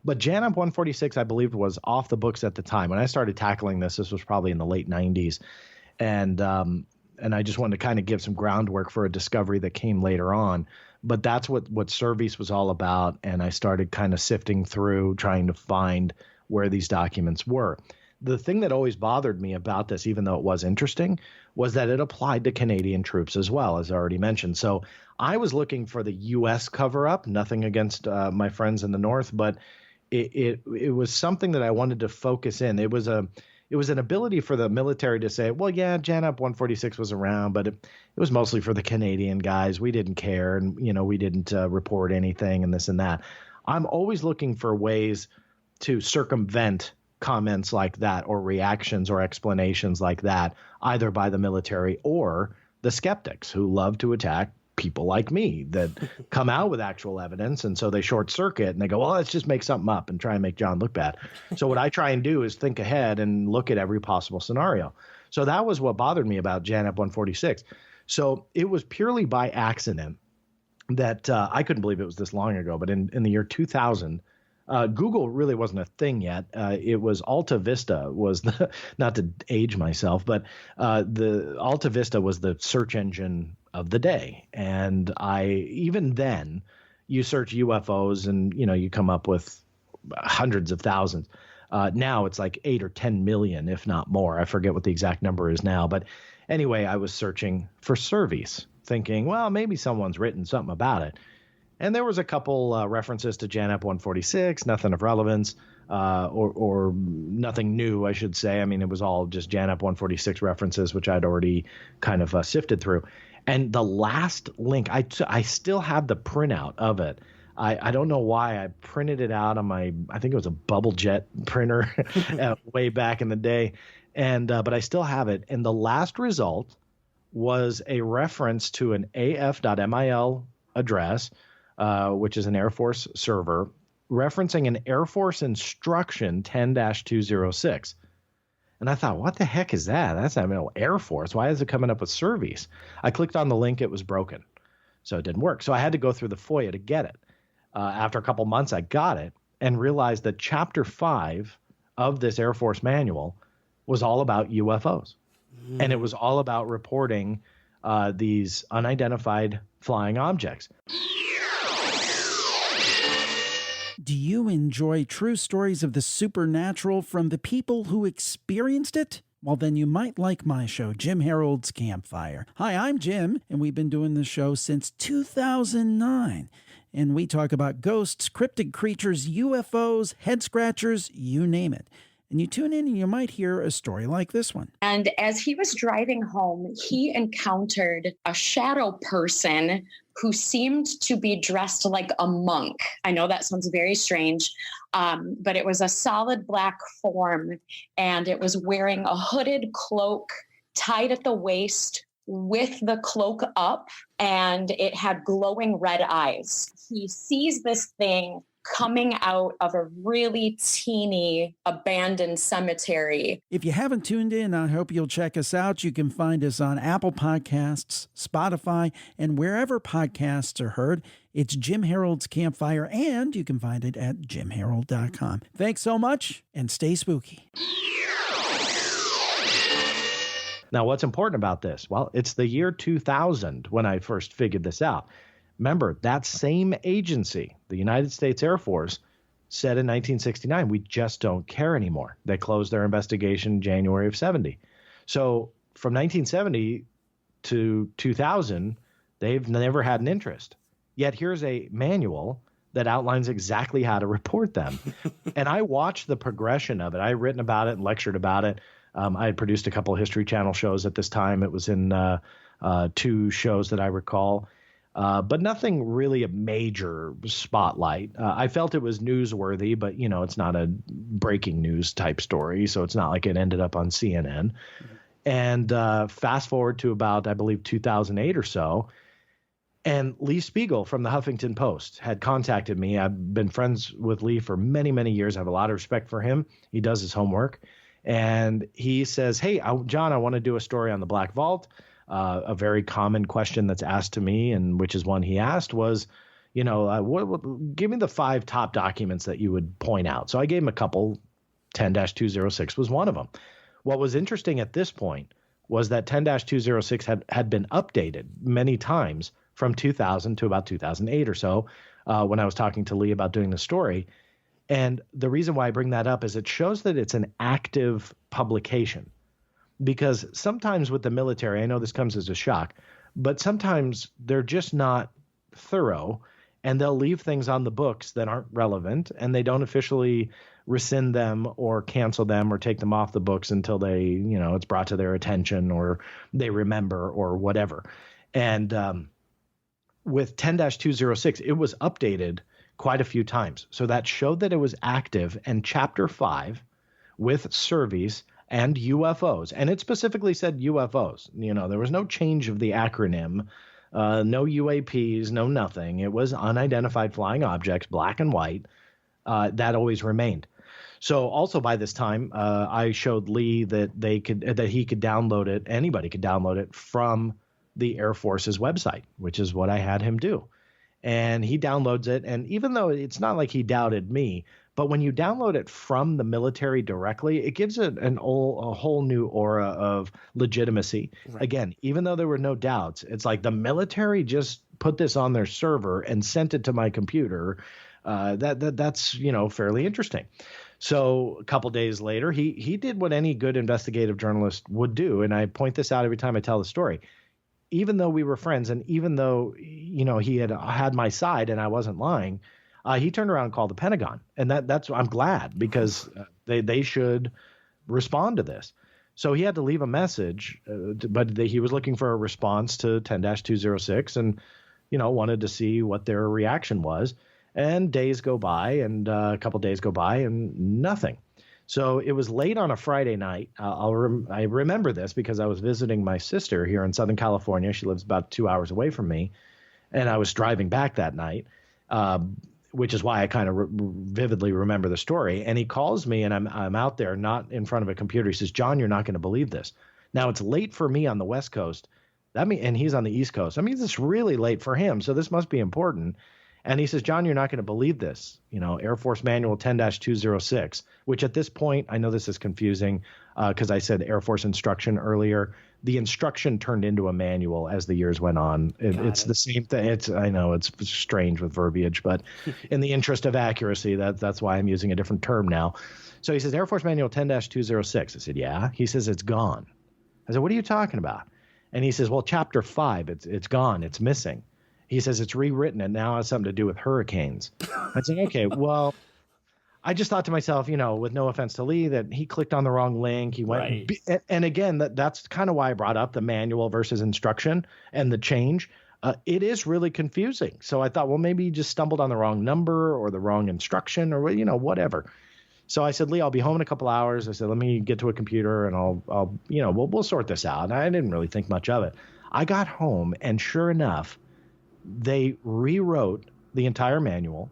Speaker 3: But JANAP 146, I believe, was off the books at the time. When I started tackling this was probably in the late 90s. And I just wanted to kind of give some groundwork for a discovery that came later on. But that's what Service was all about. And I started kind of sifting through, trying to find where these documents were. The thing that always bothered me about this, even though it was interesting, was that it applied to Canadian troops as well, as I already mentioned. So I was looking for the U.S. cover-up, nothing against my friends in the North, but it was something that I wanted to focus in. It was it was an ability for the military to say, well, yeah, JANAP 146 was around, but it was mostly for the Canadian guys. We didn't care, and we didn't report anything and this and that. I'm always looking for ways to circumvent comments like that or reactions or explanations like that, either by the military or the skeptics who love to attack people like me that come out with actual evidence. And so they short circuit and they go, well, let's just make something up and try and make John look bad. So what I try and do is think ahead and look at every possible scenario. So that was what bothered me about JANAP 146. So it was purely by accident that I couldn't believe it was this long ago, but in the year 2000, Google really wasn't a thing yet. It was Alta Vista was the, not to age myself, but the Alta Vista was the search engine of the day. And even then you search UFOs and, you come up with hundreds of thousands. Now it's like 8 or 10 million, if not more. I forget what the exact number is now. But anyway, I was searching for surveys thinking, well, maybe someone's written something about it. And there was a couple references to JANAP 146, nothing of relevance, or nothing new, I should say. I mean, it was all just JANAP 146 references, which I'd already kind of sifted through. And the last link, I still have the printout of it. I don't know why. I printed it out on I think it was a Bubble Jet printer way back in the day. And but I still have it. And the last result was a reference to an af.mil address, which is an Air Force server, referencing an Air Force instruction 10-206. And I thought, what the heck is that? That's Air Force. Why is it coming up with surveys? I clicked on the link. It was broken. So it didn't work. So I had to go through the FOIA to get it. After a couple months, I got it and realized that Chapter 5 of this Air Force manual was all about UFOs. And it was all about reporting these unidentified flying objects.
Speaker 5: Do you enjoy true stories of the supernatural from the people who experienced it? Well, then you might like my show, Jim Harold's Campfire. Hi, I'm Jim, and we've been doing this show since 2009. And we talk about ghosts, cryptid creatures, UFOs, head scratchers, you name it. And you tune in and you might hear a story like this one.
Speaker 6: And as he was driving home, he encountered a shadow person who seemed to be dressed like a monk. I know that sounds very strange, but it was a solid black form, and it was wearing a hooded cloak tied at the waist with the cloak up, and it had glowing red eyes. He sees this thing coming out of a really teeny abandoned cemetery.
Speaker 5: If you haven't tuned in, I hope you'll check us out. You can find us on Apple Podcasts, Spotify, and wherever podcasts are heard. It's Jim Harold's Campfire, and you can find it at jimharold.com. Thanks so much, and stay spooky.
Speaker 3: Now, what's important about this? Well, it's the year 2000 when I first figured this out. Remember, that same agency, the United States Air Force, said in 1969, we just don't care anymore. They closed their investigation in January of 70. So from 1970 to 2000, they've never had an interest. Yet here's a manual that outlines exactly how to report them. And I watched the progression of it. I had written about it and lectured about it. I had produced a couple of History Channel shows at this time. It was in 2 shows that I recall. But nothing really a major spotlight. I felt it was newsworthy, but, it's not a breaking news type story. So it's not like it ended up on CNN. And fast forward to about, I believe, 2008 or so. And Lee Spiegel from the Huffington Post had contacted me. I've been friends with Lee for many, many years. I have a lot of respect for him. He does his homework. And he says, hey, John, I want to do a story on the Black Vault. A very common question that's asked to me, and which is one he asked, was, give me the 5 top documents that you would point out. So I gave him a couple. 10-206 was one of them. What was interesting at this point was that 10-206 had been updated many times from 2000 to about 2008 or so when I was talking to Lee about doing the story. And the reason why I bring that up is it shows that it's an active publication. Because sometimes with the military, I know this comes as a shock, but sometimes they're just not thorough, and they'll leave things on the books that aren't relevant, and they don't officially rescind them or cancel them or take them off the books until they, it's brought to their attention or they remember or whatever. And with 10-206, it was updated quite a few times. So that showed that it was active. And Chapter 5 with surveys and UFOs, and it specifically said UFOs. There was no change of the acronym, no UAPs, no nothing. It was unidentified flying objects, black and white. That always remained. So also by this time, I showed Lee that he could download it. Anybody could download it from the Air Force's website, which is what I had him do. And he downloads it. And even though it's not like he doubted me, but when you download it from the military directly, it gives it a whole new aura of legitimacy. Right. Again, even though there were no doubts, it's like the military just put this on their server and sent it to my computer. That's fairly interesting. So a couple days later, he did what any good investigative journalist would do, and I point this out every time I tell the story. Even though we were friends, and even though he had my side and I wasn't lying, he turned around and called the Pentagon, and that's I'm glad, because they should respond to this. So he had to leave a message, but he was looking for a response to 10-206, and wanted to see what their reaction was. And days go by, and a couple days go by, and nothing. So it was late on a Friday night. I remember this because I was visiting my sister here in Southern California. She lives about 2 hours away from me, and I was driving back that night, which is why I kind of vividly remember the story. And he calls me, and I'm out there, not in front of a computer. He says, "John, you're not going to believe this." Now, it's late for me on the West Coast. And he's on the East Coast. That means it's really late for him, so this must be important. And he says, "John, you're not going to believe this. Air Force Manual 10-206, which at this point, I know this is confusing because I said Air Force instruction earlier. The instruction turned into a manual as the years went on. It's the same thing. I know it's strange with verbiage, but in the interest of accuracy, that's why I'm using a different term now. So he says, Air Force Manual 10-206. I said, "Yeah." He says, "It's gone." I said, "What are you talking about?" And he says, "Well, Chapter 5, it's gone. It's missing." He says it's rewritten and now has something to do with hurricanes. I said, okay, well, I just thought to myself, with no offense to Lee, that he clicked on the wrong link. He went, right. And again, that's kind of why I brought up the manual versus instruction and the change. It is really confusing. So I thought, well, maybe he just stumbled on the wrong number or the wrong instruction or, whatever. So I said, "Lee, I'll be home in a couple hours." I said, "Let me get to a computer and I'll we'll sort this out." And I didn't really think much of it. I got home and sure enough, they rewrote the entire manual.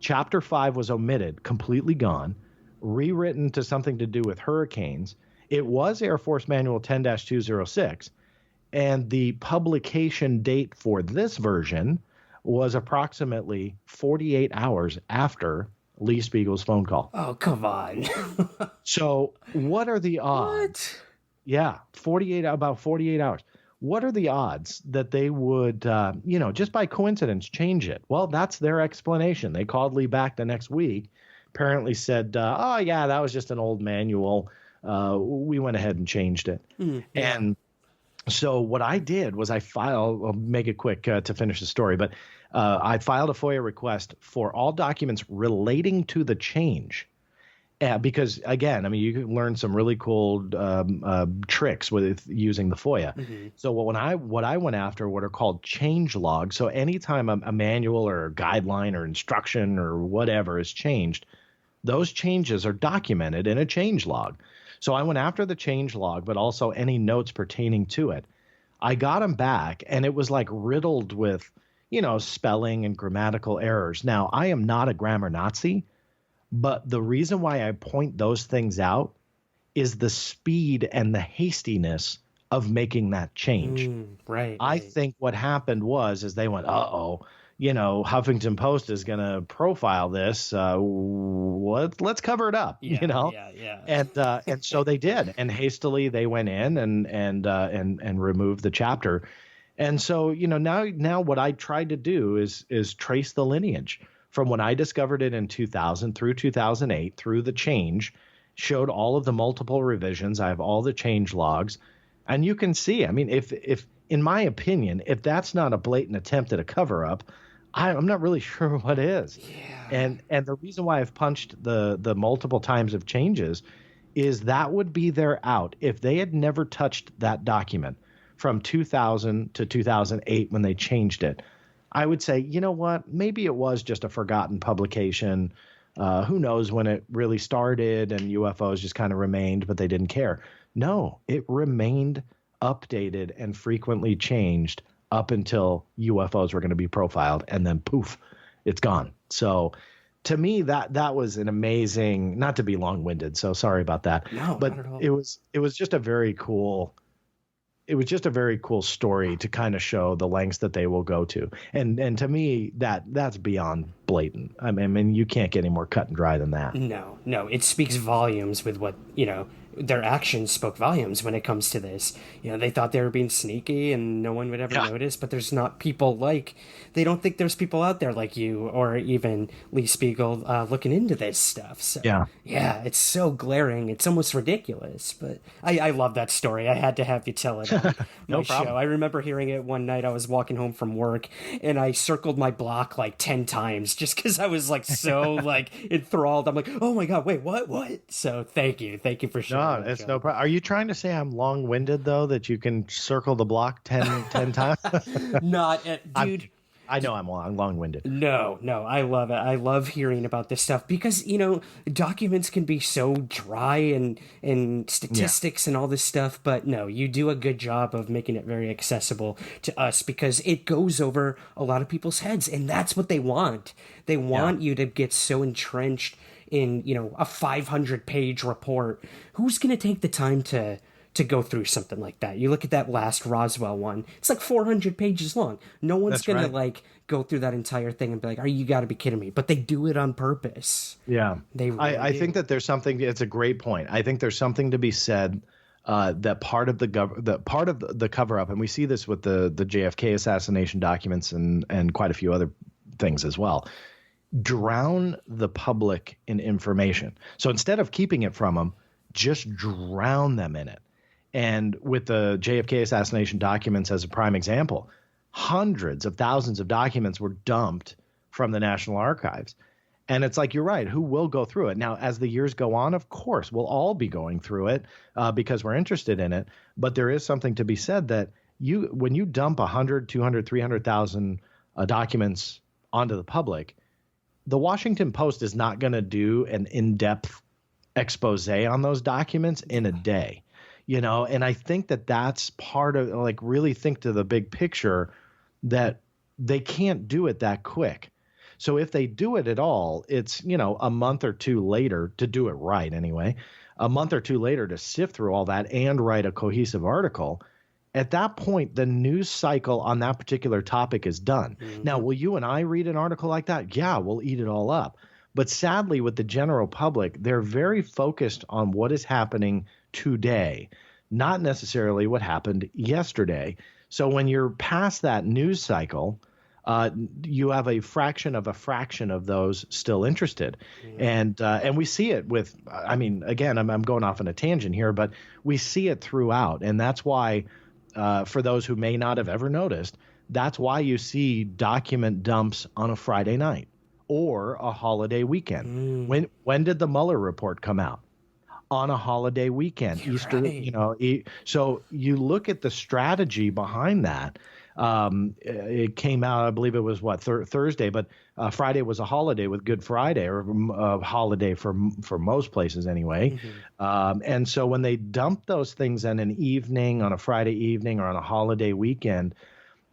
Speaker 3: Chapter 5 was omitted, completely gone, rewritten to something to do with hurricanes. It was Air Force Manual 10-206, and the publication date for this version was approximately 48 hours after Lee Spiegel's phone call.
Speaker 2: Oh, come on.
Speaker 3: So what are the odds?
Speaker 2: What?
Speaker 3: Yeah, about 48 hours. What are the odds that they would, just by coincidence, change it? Well, that's their explanation. They called Lee back the next week, apparently said, "Oh, yeah, that was just an old manual. We went ahead and changed it." Mm-hmm. And so what I did was I'll make it quick to finish the story, but I filed a FOIA request for all documents relating to the change. Because again, you can learn some really cool tricks with using the FOIA. Mm-hmm. So what I went after what are called change logs. So anytime a manual or a guideline or instruction or whatever is changed, those changes are documented in a change log. So I went after the change log, but also any notes pertaining to it. I got them back, and it was like riddled with, spelling and grammatical errors. Now, I am not a grammar Nazi. But the reason why I point those things out is the speed and the hastiness of making that change.
Speaker 2: Right.
Speaker 3: I think what happened is they went, Huffington Post is going to profile this. Let's cover it up, Yeah. And so they did. And hastily they went in and removed the chapter. And so, now what I tried to do is trace the lineage. From when I discovered it in 2000 through 2008, through the change, showed all of the multiple revisions. I have all the change logs. And you can see, if in my opinion, if that's not a blatant attempt at a cover-up, I'm not really sure what is.
Speaker 2: Yeah.
Speaker 3: And the reason why I've punched the multiple times of changes is that would be their out. If they had never touched that document from 2000 to 2008 when they changed it, I would say, you know what, maybe it was just a forgotten publication. Who knows when it really started and UFOs just kind of remained, but they didn't care. No, it remained updated and frequently changed up until UFOs were going to be profiled, and then poof, it's gone. So to me, that was an amazing, not to be long-winded, so sorry about that.
Speaker 2: No,
Speaker 3: but
Speaker 2: not at all.
Speaker 3: it was just a very cool story to kind of show the lengths that they will go to. And to me, that's beyond blatant. I mean, you can't get any more cut and dry than that.
Speaker 2: No, it speaks volumes with what, their actions spoke volumes when it comes to this. They thought they were being sneaky and no one would ever notice, but there's not people they don't think there's people out there like you or even Lee Spiegel looking into this stuff. So, yeah, it's so glaring. It's almost ridiculous, but I love that story. I had to have you tell it on
Speaker 3: No
Speaker 2: my
Speaker 3: problem.
Speaker 2: show. I remember hearing it one night. I was walking home from work and I circled my block like 10 times just because I was so enthralled. I'm like, oh my God, wait, what? So thank you for sharing.
Speaker 3: No, it's no problem. Are you trying to say I'm long-winded though, that you can circle the block 10 times?
Speaker 2: Not, dude.
Speaker 3: I know I'm long-winded.
Speaker 2: No, I love it. I love hearing about this stuff because, documents can be so dry and statistics and all this stuff. But no, you do a good job of making it very accessible to us because it goes over a lot of people's heads. And that's what they want. They want you to get so entrenched in, a 500-page report. Who's going to take the time to go through something like that? You look at that last Roswell one, it's like 400 pages long. No one's going to go through that entire thing and be like, you got to be kidding me. But they do it on purpose.
Speaker 3: Yeah.
Speaker 2: They really
Speaker 3: I
Speaker 2: do.
Speaker 3: think that there's something, it's a great point. I think there's something to be said that part of the cover up, and we see this with the JFK assassination documents and quite a few other things as well, drown the public in information. So instead of keeping it from them, just drown them in it. And with the JFK assassination documents as a prime example, hundreds of thousands of documents were dumped from the National Archives. And it's like, you're right, who will go through it? Now, as the years go on, of course, we'll all be going through it because we're interested in it. But there is something to be said that when you dump 100, 200, 300,000 documents onto the public, the Washington Post is not going to do an in-depth expose on those documents in a day. And I think that that's part of, really think to the big picture, that they can't do it that quick. So if they do it at all, it's, a month or two later to do it right anyway, a month or two later to sift through all that and write a cohesive article. At that point, the news cycle on that particular topic is done. Mm-hmm. Now, will you and I read an article like that? Yeah, we'll eat it all up. But sadly, with the general public, they're very focused on what is happening today, not necessarily what happened yesterday. So when you're past that news cycle, you have a fraction of those still interested. Mm-hmm. And we see it with, again, I'm going off on a tangent here, but we see it throughout. And that's why, for those who may not have ever noticed, that's why you see document dumps on a Friday night or a holiday weekend. When did the Mueller report come out? On a holiday weekend, Easter, right. So you look at the strategy behind that. It came out, I believe it was Thursday, but Friday was a holiday with Good Friday, or a holiday for most places anyway. Mm-hmm. And so when they dump those things in an evening, on a Friday evening or on a holiday weekend,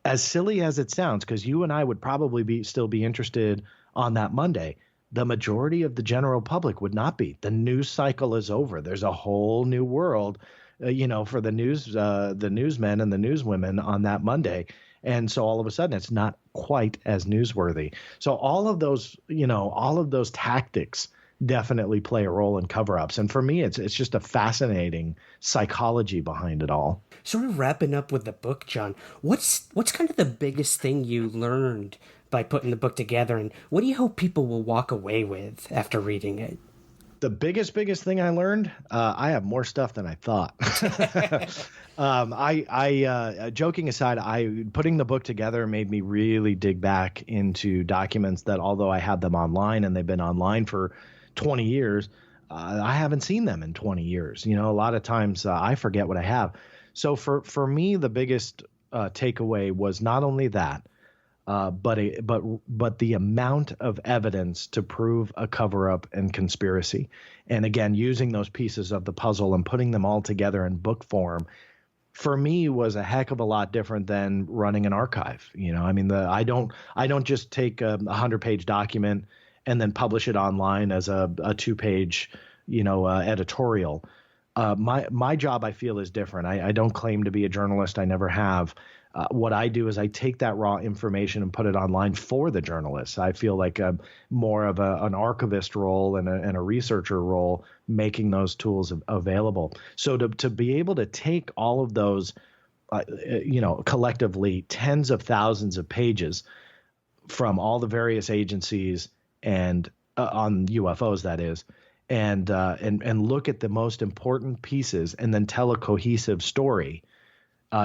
Speaker 3: as silly as it sounds, because you and I would probably still be interested on that Monday, the majority of the general public would not be. The news cycle is over. There's a whole new world, for the newsmen and the newswomen on that Monday. And so all of a sudden it's not quite as newsworthy. So all of those tactics definitely play a role in cover-ups. And for me, it's just a fascinating psychology behind it all.
Speaker 2: Sort of wrapping up with the book, John, what's kind of the biggest thing you learned by putting the book together, and what do you hope people will walk away with after reading it?
Speaker 3: The biggest thing I learned, I have more stuff than I thought. Joking aside, putting the book together made me really dig back into documents that, although I had them online and they've been online for 20 years, I haven't seen them in 20 years. You know, a lot of times I forget what I have. So for me, the biggest takeaway was not only that, but the amount of evidence to prove a cover-up and conspiracy. And again, using those pieces of the puzzle and putting them all together in book form, for me, was a heck of a lot different than running an archive. You know, I mean, I don't just take a 100-page document and then publish it online as a 2-page, editorial. My job, I feel, is different. I don't claim to be a journalist. I never have. What I do is I take that raw information and put it online for the journalists. I feel like more of an archivist role and a researcher role, making those tools available. So to be able to take all of those, collectively tens of thousands of pages from all the various agencies and on UFOs, that is, and look at the most important pieces and then tell a cohesive story.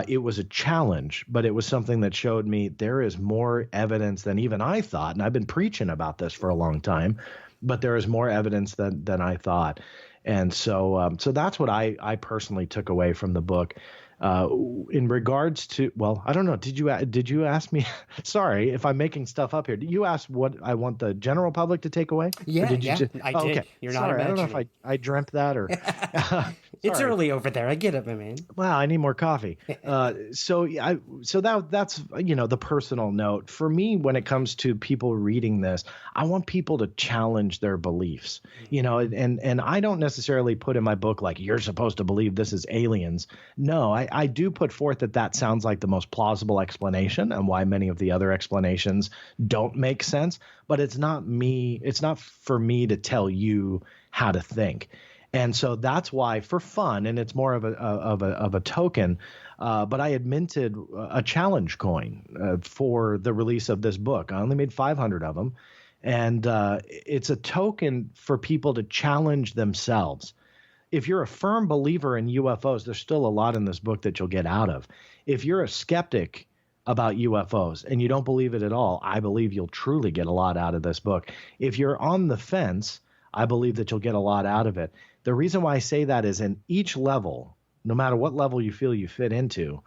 Speaker 3: It was a challenge, but it was something that showed me there is more evidence than even I thought. And I've been preaching about this for a long time, but there is more evidence than I thought. And so that's what I personally took away from the book. In regards to, well, I don't know. Did you ask me? Sorry if I'm making stuff up here. Did you ask what I want the general public to take away?
Speaker 2: Yeah, I did.
Speaker 3: Okay.
Speaker 2: You're not
Speaker 3: Sorry,
Speaker 2: imagining.
Speaker 3: I don't know if I dreamt that or.
Speaker 2: It's early over there. I get it, my man.
Speaker 3: Wow, I need more coffee. So that's the personal note for me when it comes to people reading this. I want people to challenge their beliefs, and I don't necessarily put in my book like you're supposed to believe this is aliens. No, I do put forth that sounds like the most plausible explanation and why many of the other explanations don't make sense. But it's not me. It's not for me to tell you how to think. And so that's why, for fun, and it's more of a token, but I had minted a challenge coin for the release of this book. I only made 500 of them, and it's a token for people to challenge themselves. If you're a firm believer in UFOs, there's still a lot in this book that you'll get out of. If you're a skeptic about UFOs and you don't believe it at all, I believe you'll truly get a lot out of this book. If you're on the fence, I believe that you'll get a lot out of it. The reason why I say that is in each level, no matter what level you feel you fit into,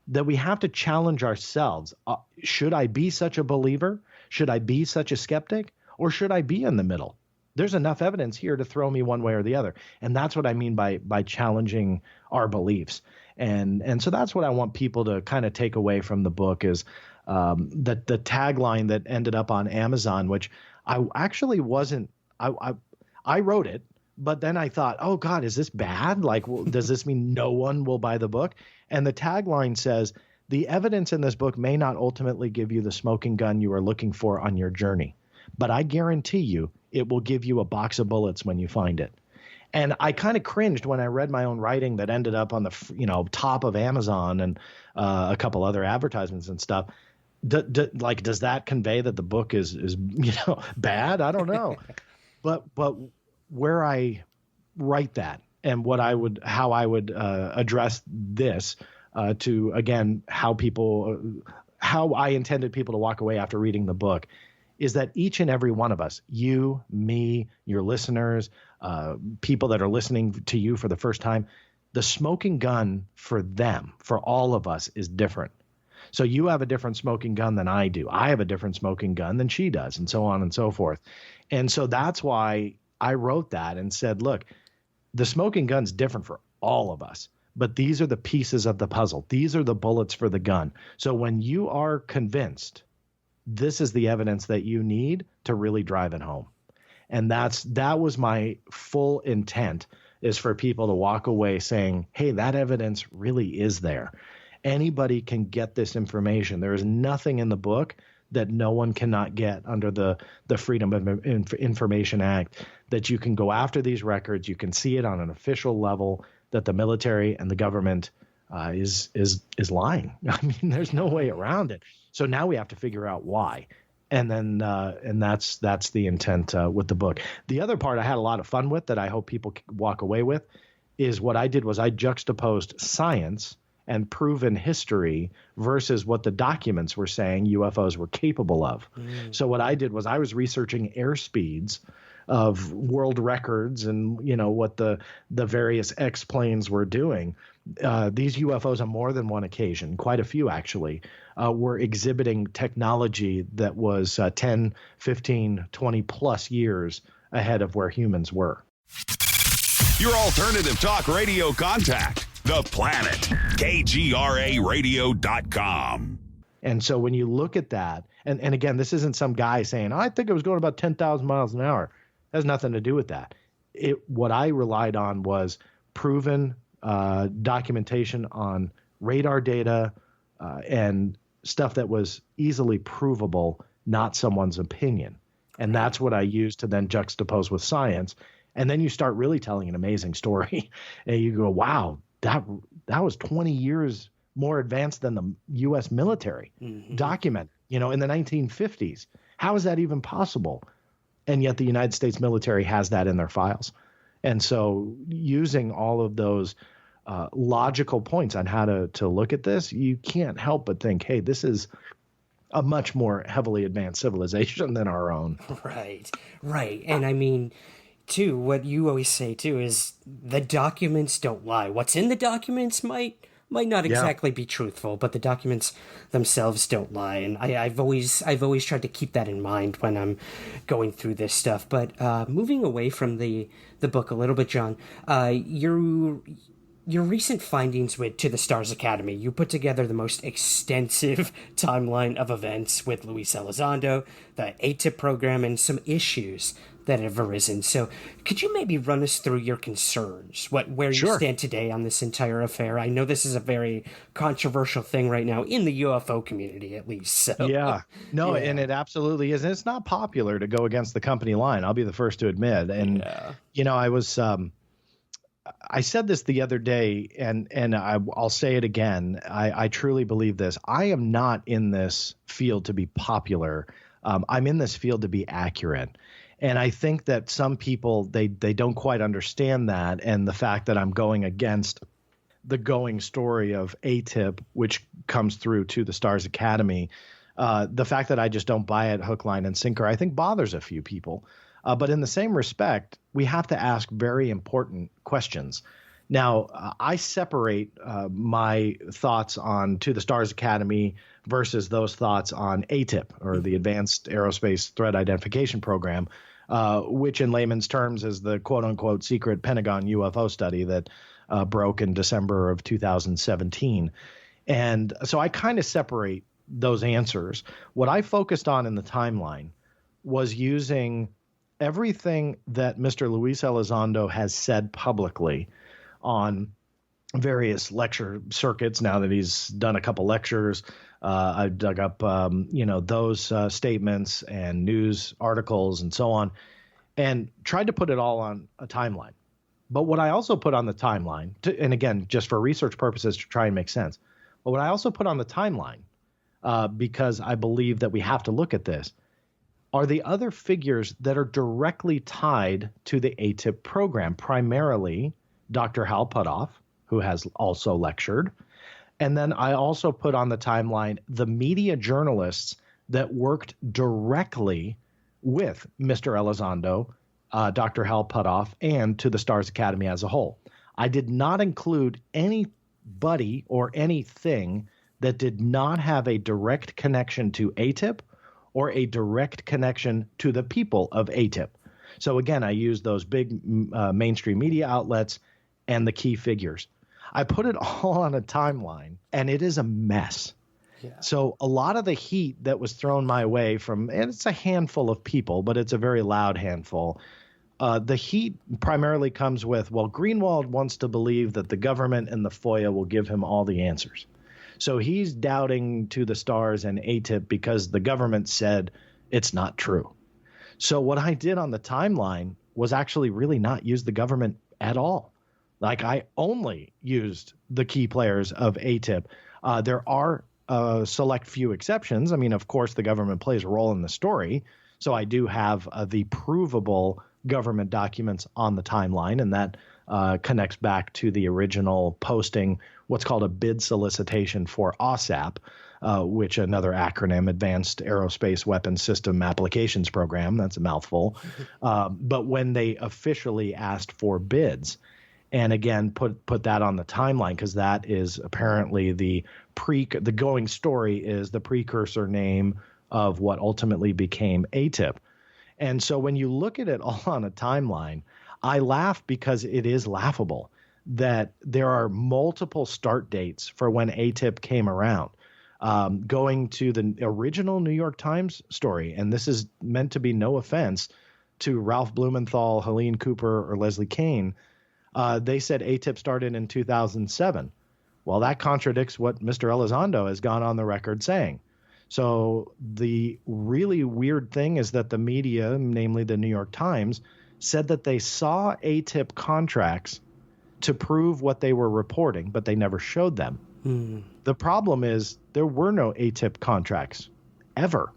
Speaker 3: that we have to challenge ourselves. Should I be such a believer? Should I be such a skeptic? Or should I be in the middle? There's enough evidence here to throw me one way or the other. And that's what I mean by challenging our beliefs. And so that's what I want people to kind of take away from the book is that the tagline that ended up on Amazon, which I actually wasn't, I wrote it, but then I thought, oh God, is this bad? Like, does this mean no one will buy the book? And the tagline says, the evidence in this book may not ultimately give you the smoking gun you are looking for on your journey, but I guarantee you it will give you a box of bullets when you find it. And I kind of cringed when I read my own writing that ended up on the top of Amazon and a couple other advertisements and stuff. Does that convey that the book is bad? I don't know. But where I write that and how I would address this to, again, how I intended people to walk away after reading the book is that each and every one of us, you, me, your listeners, people that are listening to you for the first time, the smoking gun for them, for all of us, is different. So you have a different smoking gun than I do. I have a different smoking gun than she does, and so on and so forth. And so that's why I wrote that and said, look, the smoking gun's different for all of us, but these are the pieces of the puzzle. These are the bullets for the gun. So when you are convinced, this is the evidence that you need to really drive it home. And that was my full intent, is for people to walk away saying, hey, that evidence really is there. Anybody can get this information. There is nothing in the book that no one cannot get under the Freedom of Information Act, that you can go after these records. You can see it on an official level that the military and the government is lying. I mean, there's no way around it. So now we have to figure out why. And then and that's the intent with the book. The other part I had a lot of fun with that I hope people walk away with is what I did was I juxtaposed science and proven history versus what the documents were saying UFOs were capable of. So what I did was I was researching airspeeds of world records and, you know, what the various X-planes were doing. These UFOs on more than one occasion, quite a few actually, were exhibiting technology that was 10, 15, 20 plus years ahead of where humans were.
Speaker 1: Your alternative talk radio contact, The Planet, KGRAradio.com.
Speaker 3: And so when you look at that, and again, this isn't some guy saying, I think it was going about 10,000 miles an hour. It has nothing to do with that. What I relied on was proven documentation on radar data and stuff that was easily provable, not someone's opinion. And that's what I used to then juxtapose with science. And then you start really telling an amazing story. And you go, wow, that was 20 years more advanced than the U.S. military document, you know, in the 1950s. How is that even possible? And yet the United States military has that in their files. And so using all of those logical points on how to look at this, you can't help but think, hey, this is a much more heavily advanced civilization than our own.
Speaker 2: Right. And I mean, too, what you always say, too, is the documents don't lie. What's in the documents might not exactly be truthful, but the documents themselves don't lie. And I've always tried to keep that in mind when I'm going through this stuff. But moving away from the book a little bit, John, your recent findings with To the Stars Academy, you put together the most extensive timeline of events with Luis Elizondo, the ATIP program, and some issues that have arisen. So could you maybe run us through your concerns, where you stand today on this entire affair? I know this is a very controversial thing right now in the UFO community, at least. So.
Speaker 3: Yeah. No, and it absolutely is. And it's not popular to go against the company line. I'll be the first to admit. And, you know, I said this the other day, and I'll say it again. I truly believe this. I am not in this field to be popular. I'm in this field to be accurate. And I think that some people, they don't quite understand that. And the fact that I'm going against the going story of ATIP, which comes through To the Stars Academy, the fact that I just don't buy it hook, line, and sinker, I think bothers a few people. But in the same respect, we have to ask very important questions. Now, I separate my thoughts on To the Stars Academy versus those thoughts on ATIP, or the Advanced Aerospace Threat Identification Program, which in layman's terms is the quote-unquote secret Pentagon UFO study that broke in December of 2017. And so I kind of separate those answers. What I focused on in the timeline was using everything that Mr. Luis Elizondo has said publicly on various lecture circuits. Now that he's done a couple lectures, I dug up, those statements and news articles and so on, and tried to put it all on a timeline. But what I also put on the timeline, and again, just for research purposes to try and make sense, but what I also put on the timeline, because I believe that we have to look at this, are the other figures that are directly tied to the ATIP program, primarily Dr. Hal Puthoff, who has also lectured. And then I also put on the timeline the media journalists that worked directly with Mr. Elizondo, Dr. Hal Puthoff, and To the Stars Academy as a whole. I did not include anybody or anything that did not have a direct connection to ATIP or a direct connection to the people of ATIP. So again, I used those big mainstream media outlets and the key figures. I put it all on a timeline, and it is a mess. Yeah. So a lot of the heat that was thrown my way from, and it's a handful of people, but it's a very loud handful. The heat primarily comes with, well, Greenwald wants to believe that the government and the FOIA will give him all the answers. So he's doubting To the Stars and ATIP because the government said it's not true. So what I did on the timeline was actually really not use the government at all. Like, I only used the key players of ATIP. There are a select few exceptions. I mean, of course, the government plays a role in the story. So I do have the provable government documents on the timeline, and that connects back to the original posting, what's called a bid solicitation for OSAP, which another acronym, Advanced Aerospace Weapons System Applications Program. That's a mouthful. But when they officially asked for bids, and again, put that on the timeline, because that is apparently the going story is the precursor name of what ultimately became ATIP. And so when you look at it all on a timeline, I laugh because it is laughable that there are multiple start dates for when ATIP came around. Going to the original New York Times story, and this is meant to be no offense to Ralph Blumenthal, Helene Cooper, or Leslie Kean, they said ATIP started in 2007. Well, that contradicts what Mr. Elizondo has gone on the record saying. So the really weird thing is that the media, namely the New York Times, said that they saw ATIP contracts to prove what they were reporting, but they never showed them. The problem is there were no ATIP contracts ever.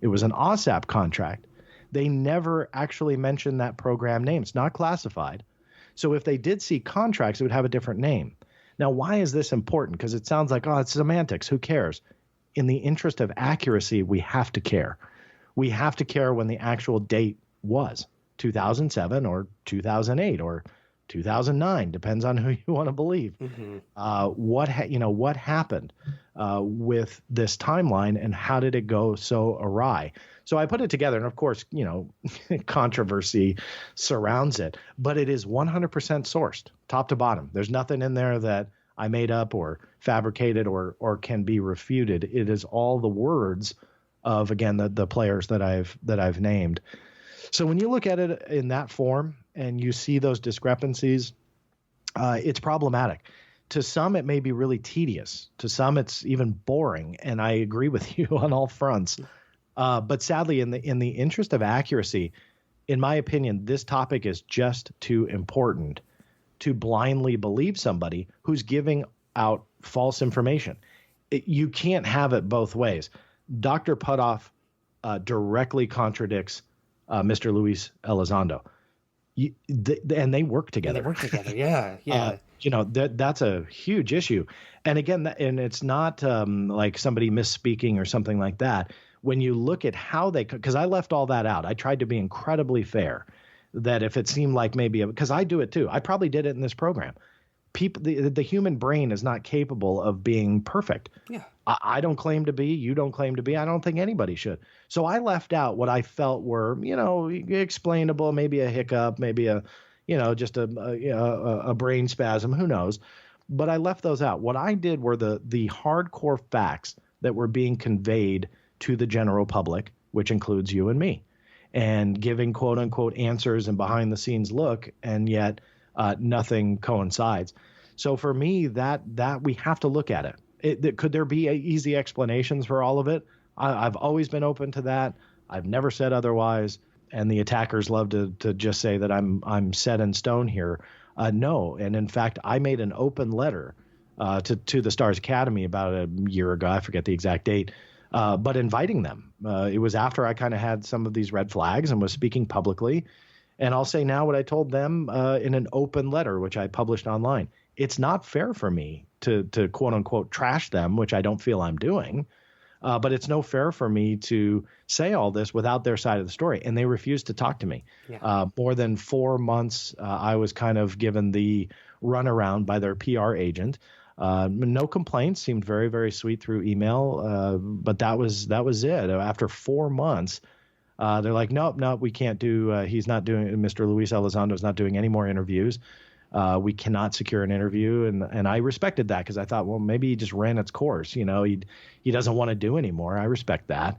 Speaker 3: It was an OSAP contract. They never actually mentioned that program name. It's not classified. So if they did see contracts, it would have a different name. Now, why is this important? Because it sounds like, oh, it's semantics. Who cares? In the interest of accuracy, we have to care. We have to care when the actual date was 2007 or 2008 or 2009, depends on who you want to believe. What happened with this timeline, and how did it go so awry? So I put it together, and of course, controversy surrounds it, but it is 100% sourced, top to bottom. There's nothing in there that I made up or fabricated or can be refuted. It is all the words of, again, the players that I've named. So when you look at it in that form and you see those discrepancies, it's problematic. To some, it may be really tedious. To some, it's even boring. And I agree with you on all fronts. But sadly, in the interest of accuracy, in my opinion, this topic is just too important to blindly believe somebody who's giving out false information. You can't have it both ways. Dr. Putoff directly contradicts Mr. Luis Elizondo. And they work together.
Speaker 2: Yeah.
Speaker 3: That's a huge issue. And again, and it's not like somebody misspeaking or something like that. When you look at how because I left all that out. I tried to be incredibly fair, that if it seemed like maybe, because I do it too. I probably did it in this program. The human brain is not capable of being perfect.
Speaker 2: Yeah.
Speaker 3: I don't claim to be. You don't claim to be. I don't think anybody should. So I left out what I felt were, explainable, maybe a hiccup, maybe just a brain spasm. Who knows? But I left those out. What I did were the hardcore facts that were being conveyed to the general public, which includes you and me, and giving quote unquote answers and behind the scenes look, and yet nothing coincides. So for me, that we have to look at it. Could there be easy explanations for all of it? I've always been open to that. I've never said otherwise. And the attackers love to just say that I'm set in stone here. No. And in fact, I made an open letter to the Stars Academy about a year ago. I forget the exact date, but inviting them. It was after I kind of had some of these red flags and was speaking publicly. And I'll say now what I told them in an open letter, which I published online. It's not fair for me to quote unquote trash them, which I don't feel I'm doing. But it's no fair for me to say all this without their side of the story. And they refused to talk to me. Yeah. More than 4 months, I was kind of given the runaround by their PR agent. No complaints, seemed very, very sweet through email. But that was it. After 4 months, they're like, nope, we can't do, Mr. Luis Elizondo is not doing any more interviews. We cannot secure an interview. And I respected that because I thought, well, maybe he just ran its course. He doesn't want to do anymore. I respect that.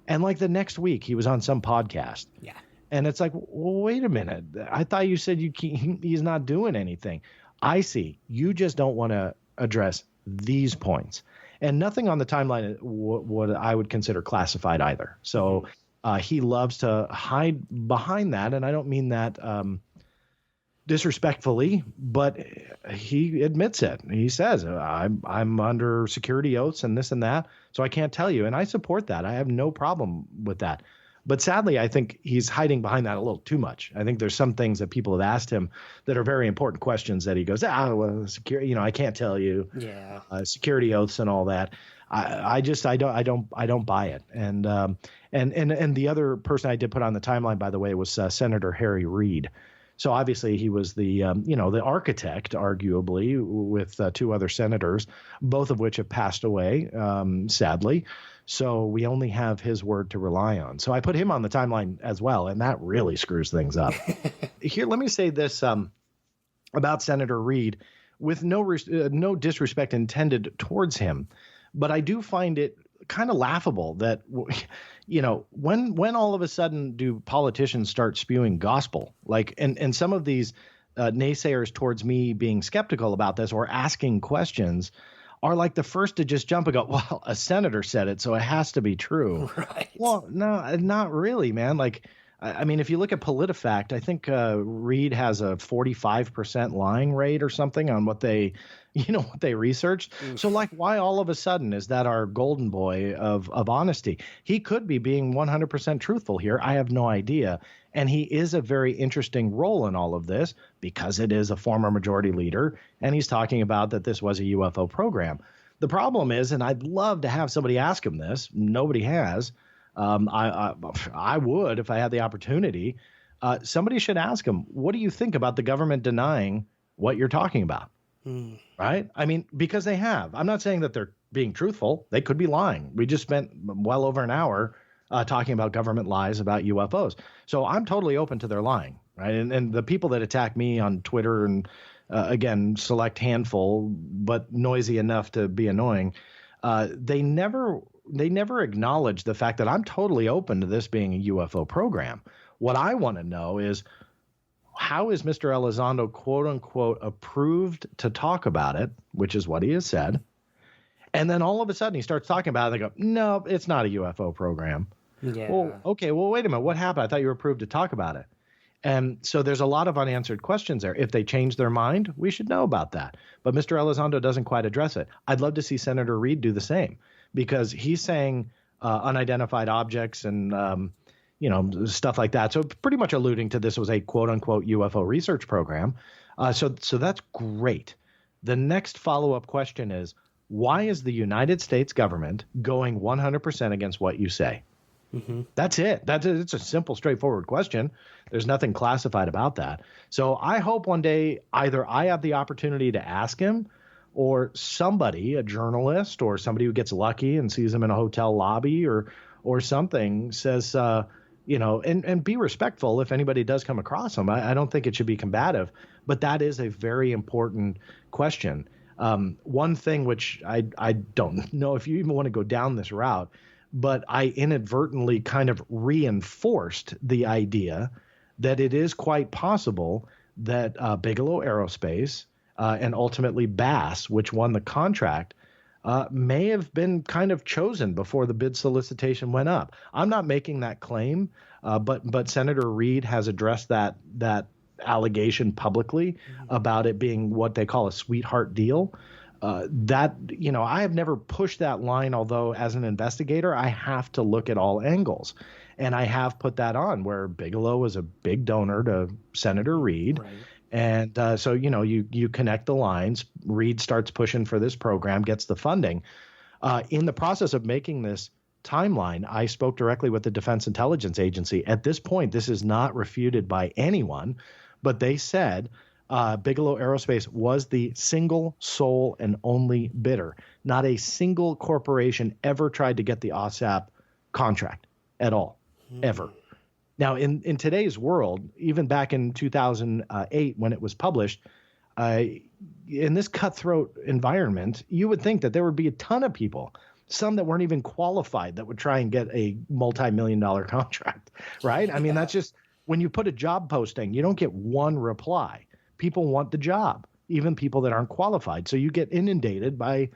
Speaker 3: And like the next week, he was on some podcast.
Speaker 2: Yeah.
Speaker 3: And it's like, well, wait a minute. I thought you said he's not doing anything. I see. You just don't want to address these points. And nothing on the timeline what I would consider classified either. So he loves to hide behind that. And I don't mean that disrespectfully, but he admits it. He says, I'm under security oaths and this and that, so I can't tell you. And I support that. I have no problem with that. But sadly, I think he's hiding behind that a little too much. I think there's some things that people have asked him that are very important questions that he goes, well, security, I can't tell you.
Speaker 2: Yeah.
Speaker 3: Security oaths and all that. I don't buy it. And the other person I did put on the timeline, by the way, was Senator Harry Reid. So obviously he was the the architect, arguably, with two other senators, both of which have passed away, sadly. So we only have his word to rely on. So I put him on the timeline as well, and that really screws things up. Here, let me say this about Senator Reid, with no disrespect intended towards him, but I do find it kind of laughable that, when all of a sudden do politicians start spewing gospel, and some of these naysayers towards me being skeptical about this or asking questions are like the first to just jump and go, well, a senator said it, so it has to be true.
Speaker 2: Right.
Speaker 3: Well, no, not really, man. If you look at PolitiFact, I think Reid has a 45% lying rate or something on what they researched. So why all of a sudden is that our golden boy of honesty? He could be being 100% truthful here. I have no idea. And he is a very interesting role in all of this because it is a former majority leader. And he's talking about that this was a UFO program. The problem is, and I'd love to have somebody ask him this, nobody has. I would if I had the opportunity. Somebody should ask him, what do you think about the government denying what you're talking about? Right? I mean, because they have. I'm not saying that they're being truthful. They could be lying. We just spent well over an hour talking about government lies about UFOs. So I'm totally open to their lying. Right? And the people that attack me on Twitter and again, select handful, but noisy enough to be annoying, they never acknowledge the fact that I'm totally open to this being a UFO program. What I want to know is, how is Mr. Elizondo, quote unquote, approved to talk about it, which is what he has said. And then all of a sudden he starts talking about it. They go, no, it's not a UFO program.
Speaker 2: Yeah.
Speaker 3: Well, okay. Well, wait a minute. What happened? I thought you were approved to talk about it. And so there's a lot of unanswered questions there. If they change their mind, we should know about that. But Mr. Elizondo doesn't quite address it. I'd love to see Senator Reid do the same, because he's saying unidentified objects and, stuff like that. So pretty much alluding to this was a quote unquote UFO research program. So that's great. The next follow-up question is, why is the United States government going 100% against what you say? Mm-hmm. That's it. It's a simple, straightforward question. There's nothing classified about that. So I hope one day either I have the opportunity to ask him, or somebody, a journalist or somebody who gets lucky and sees him in a hotel lobby or something, says, and be respectful if anybody does come across him. I don't think it should be combative, but that is a very important question. One thing which I don't know if you even want to go down this route, but I inadvertently kind of reinforced the idea that it is quite possible that Bigelow Aerospace and ultimately Bass, which won the contract, may have been kind of chosen before the bid solicitation went up. I'm not making that claim, but Senator Reid has addressed that allegation publicly about it being what they call a sweetheart deal. I have never pushed that line, although as an investigator, I have to look at all angles. And I have put that on where Bigelow was a big donor to Senator Reid. Right. And so, you connect the lines. Reid starts pushing for this program, gets the funding. In the process of making this timeline, I spoke directly with the Defense Intelligence Agency. At this point, this is not refuted by anyone, but they said Bigelow Aerospace was the single, sole, and only bidder. Not a single corporation ever tried to get the OSAP contract at all, ever. Now, in today's world, even back in 2008 when it was published, in this cutthroat environment, you would think that there would be a ton of people, some that weren't even qualified, that would try and get a multi-million-dollar contract, right? I mean, that's just when you put a job posting, you don't get one reply. People want the job, even people that aren't qualified. So you get inundated by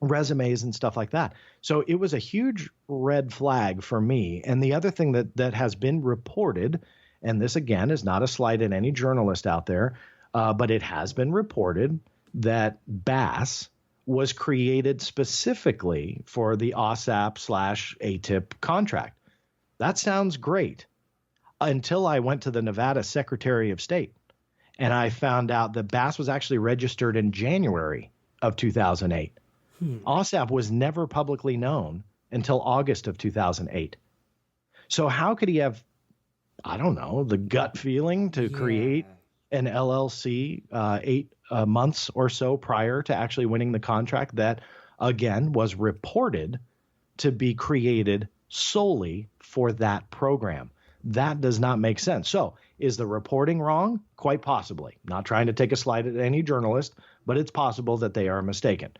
Speaker 3: resumes and stuff like that. So it was a huge red flag for me. And the other thing that has been reported, and this again is not a slight at any journalist out there, but it has been reported that BASS was created specifically for the OSAP/ATIP contract. That sounds great until I went to the Nevada Secretary of State and I found out that BASS was actually registered in January of 2008. OSAP was never publicly known until August of 2008. So how could he have, I don't know, the gut feeling to create an LLC 8 months or so prior to actually winning the contract that, again, was reported to be created solely for that program? That does not make sense. So is the reporting wrong? Quite possibly. Not trying to take a slight at any journalist, but it's possible that they are mistaken.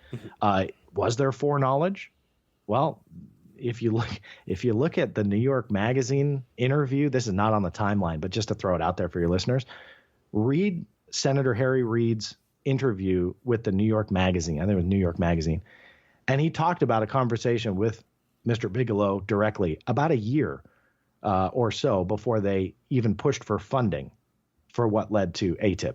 Speaker 3: Was there foreknowledge? Well, if you look at the New York Magazine interview, this is not on the timeline, but just to throw it out there for your listeners, read Senator Harry Reid's interview with the New York Magazine. I think it was New York Magazine. And he talked about a conversation with Mr. Bigelow directly about a year or so before they even pushed for funding for what led to ATIP.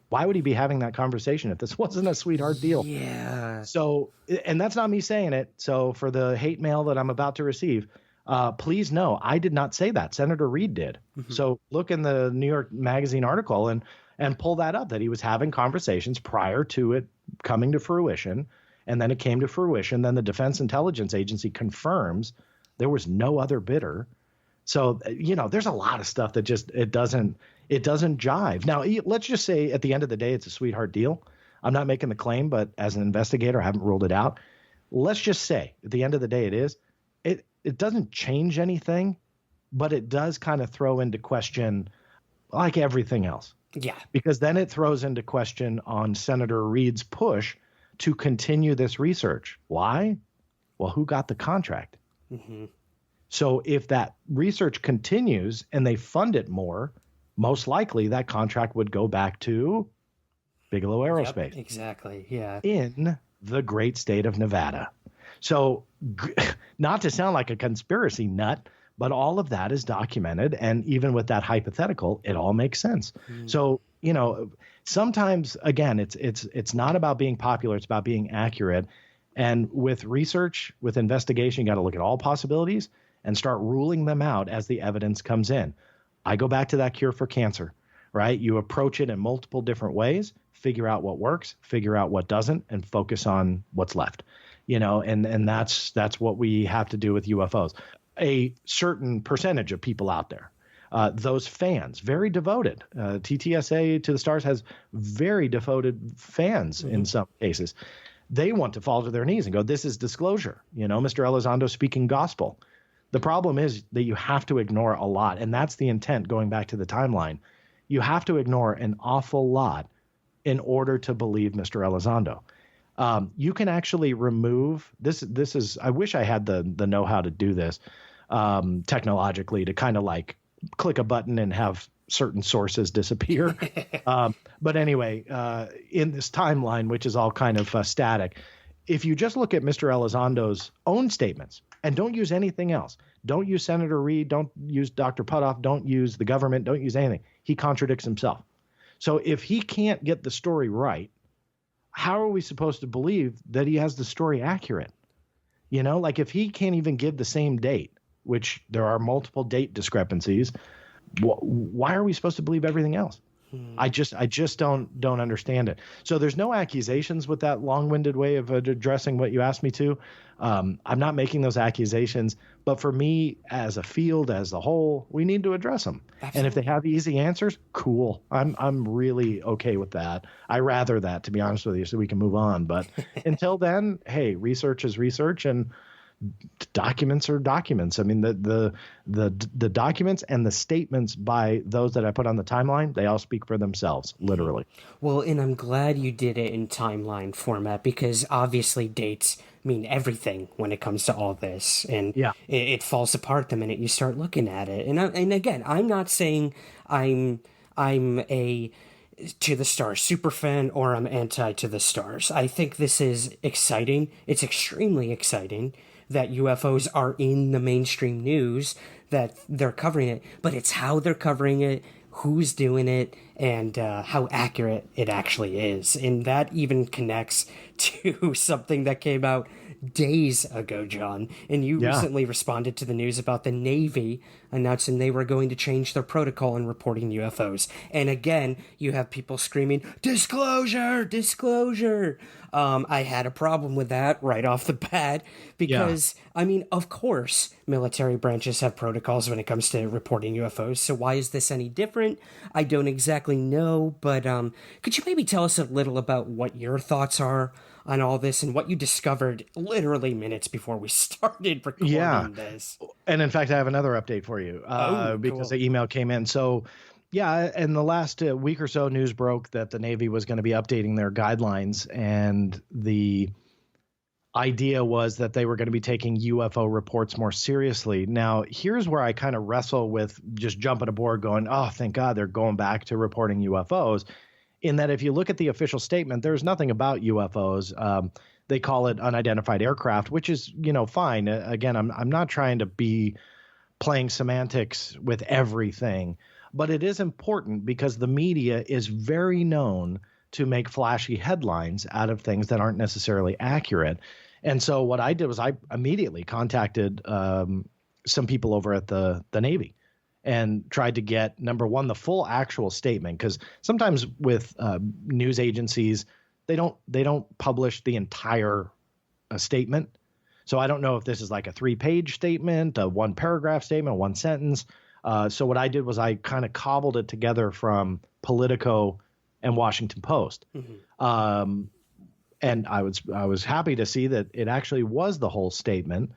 Speaker 3: Why would he be having that conversation if this wasn't a sweetheart deal?
Speaker 2: Yeah.
Speaker 3: So, and that's not me saying it. So for the hate mail that I'm about to receive, please know I did not say that. Senator Reid did. So look in the New York Magazine article and pull that up, that he was having conversations prior to it coming to fruition. And then it came to fruition. Then the Defense Intelligence Agency confirms there was no other bidder. So, there's a lot of stuff that just, it doesn't jive. Now, let's just say at the end of the day, it's a sweetheart deal. I'm not making the claim, but as an investigator, I haven't ruled it out. Let's just say at the end of the day, it is. It doesn't change anything, but it does kind of throw into question like everything else.
Speaker 2: Yeah. Because
Speaker 3: then it throws into question on Senator Reid's push to continue this research. Why? Well, who got the contract? So if that research continues and they fund it more, most likely that contract would go back to Bigelow Aerospace.
Speaker 2: Yep, exactly. Yeah.
Speaker 3: In the great state of Nevada. So not to sound like a conspiracy nut, but all of that is documented. And even with that hypothetical, it all makes sense. So, sometimes, again, it's not about being popular. It's about being accurate. And with research, with investigation, you got to look at all possibilities and start ruling them out as the evidence comes in. I go back to that cure for cancer, right? You approach it in multiple different ways, figure out what works, figure out what doesn't, and focus on what's left. And that's what we have to do with UFOs. A certain percentage of people out there, those fans, very devoted. TTSA to the Stars has very devoted fans in some cases. They want to fall to their knees and go, this is disclosure. Mr. Elizondo speaking gospel. The problem is that you have to ignore a lot. And that's the intent, going back to the timeline. You have to ignore an awful lot in order to believe Mr. Elizondo. You can actually remove this. This is, I wish I had the know-how to do this technologically, to kind of like click a button and have certain sources disappear. But anyway, in this timeline, which is all kind of static, if you just look at Mr. Elizondo's own statements and don't use anything else, don't use Senator Reid, don't use Dr. Putoff, don't use the government, don't use anything. He contradicts himself. So if he can't get the story right, how are we supposed to believe that he has the story accurate? Like if he can't even give the same date, which there are multiple date discrepancies, why are we supposed to believe everything else? I just don't understand it. So there's no accusations with that long-winded way of addressing what you asked me to. I'm not making those accusations, but for me as a field, as a whole, we need to address them. Absolutely. And if they have easy answers, cool. I'm really okay with that. I rather that, to be honest with you, so we can move on. But until then, hey, research is research, and documents are documents. I mean, the documents and the statements by those that I put on the timeline, they all speak for themselves, literally.
Speaker 2: Well, and I'm glad you did it in timeline format, because obviously dates mean everything when it comes to all this, and it falls apart the minute you start looking at it. And again, I'm not saying I'm a To the Stars super fan or I'm anti To the Stars. I think this is exciting. It's extremely exciting that UFOs are in the mainstream news, that they're covering it, but it's how they're covering it, who's doing it, and how accurate it actually is. And that even connects to something that came out days ago, John. And you recently responded to the news about the Navy announcing they were going to change their protocol in reporting UFOs. And again, you have people screaming, disclosure, disclosure. I had a problem with that right off the bat because, I mean, of course, military branches have protocols when it comes to reporting UFOs. So why is this any different? I don't exactly know, but could you maybe tell us a little about what your thoughts are on all this and what you discovered literally minutes before we started recording this?
Speaker 3: And in fact, I have another update for you because the email came in. So in the last week or so, news broke that the Navy was going to be updating their guidelines, and the idea was that they were going to be taking UFO reports more seriously. Now, here's where I kind of wrestle with just jumping aboard going, oh, thank God they're going back to reporting UFOs, in that if you look at the official statement, there's nothing about UFOs. They call it unidentified aircraft, which is, fine. Again, I'm not trying to be playing semantics with everything, but it is important because the media is very known to make flashy headlines out of things that aren't necessarily accurate. And so what I did was I immediately contacted some people over at the Navy and tried to get, number one, the full actual statement, because sometimes with news agencies, they don't publish the entire statement. So I don't know if this is like a 3-page statement, a 1-paragraph statement, 1 sentence. So what I did was I kind of cobbled it together from Politico and Washington Post. Mm-hmm. And I was happy to see that it actually was the whole statement,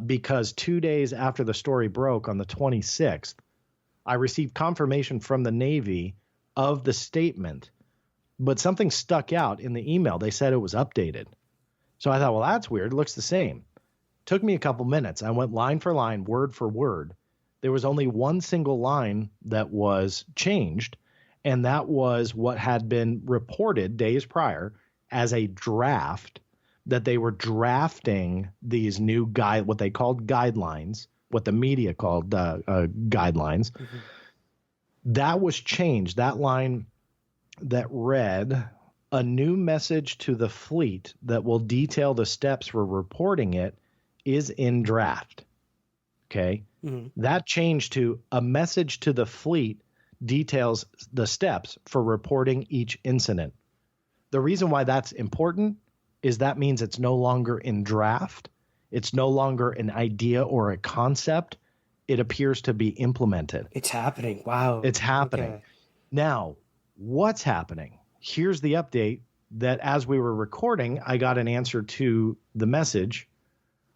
Speaker 3: because 2 days after the story broke on the 26th, I received confirmation from the Navy of the statement, but something stuck out in the email. They said it was updated. So I thought, well, that's weird. It looks the same. Took me a couple minutes. I went line for line, word for word. There was only one single line that was changed, and that was what had been reported days prior as a draft, that they were drafting these new what they called guidelines, what the media called guidelines. Mm-hmm. That was changed. That line that read, a new message to the fleet that will detail the steps for reporting it is in draft. Okay. Mm-hmm. That changed to, a message to the fleet details the steps for reporting each incident. The reason why that's important is that means it's no longer in draft. It's no longer an idea or a concept. It appears to be implemented.
Speaker 2: It's happening. Wow.
Speaker 3: It's happening. Okay. Now, what's happening? Here's the update that as we were recording, I got an answer to the message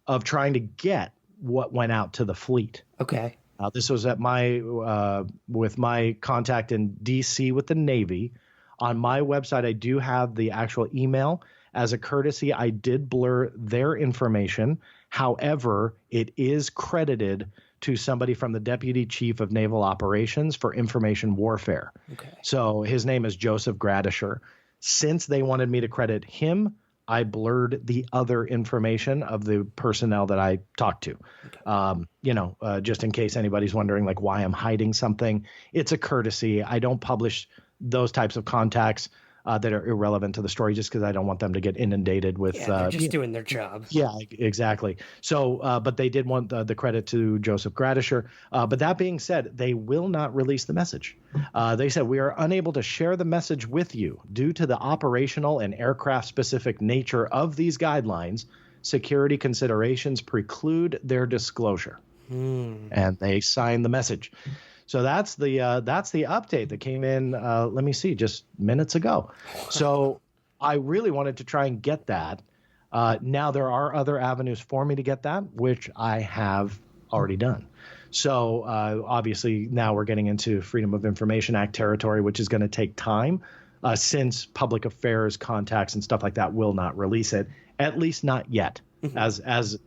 Speaker 3: of trying to get what went out to the fleet.
Speaker 2: Okay.
Speaker 3: This was at with my contact in DC with the Navy. On my website, I do have the actual email. As a courtesy, I did blur their information. However, it is credited to somebody from the Deputy Chief of Naval Operations for Information Warfare. Okay. So his name is Joseph Gradisher. Since they wanted me to credit him, I blurred the other information of the personnel that I talked to. Okay. Just in case anybody's wondering like why I'm hiding something, it's a courtesy. I don't publish those types of contacts that are irrelevant to the story just because I don't want them to get inundated with.
Speaker 2: They're just doing their job.
Speaker 3: Yeah, exactly. So, but they did want the credit to Joseph Gradisher. But that being said, they will not release the message. They said, we are unable to share the message with you due to the operational and aircraft specific nature of these guidelines. Security considerations preclude their disclosure. And they signed the message. So that's the update that came in, let me see, just minutes ago. So I really wanted to try and get that. Now there are other avenues for me to get that, which I have already done. So obviously now we're getting into Freedom of Information Act territory, which is going to take time since public affairs contacts and stuff like that will not release it, at least not yet. Mm-hmm.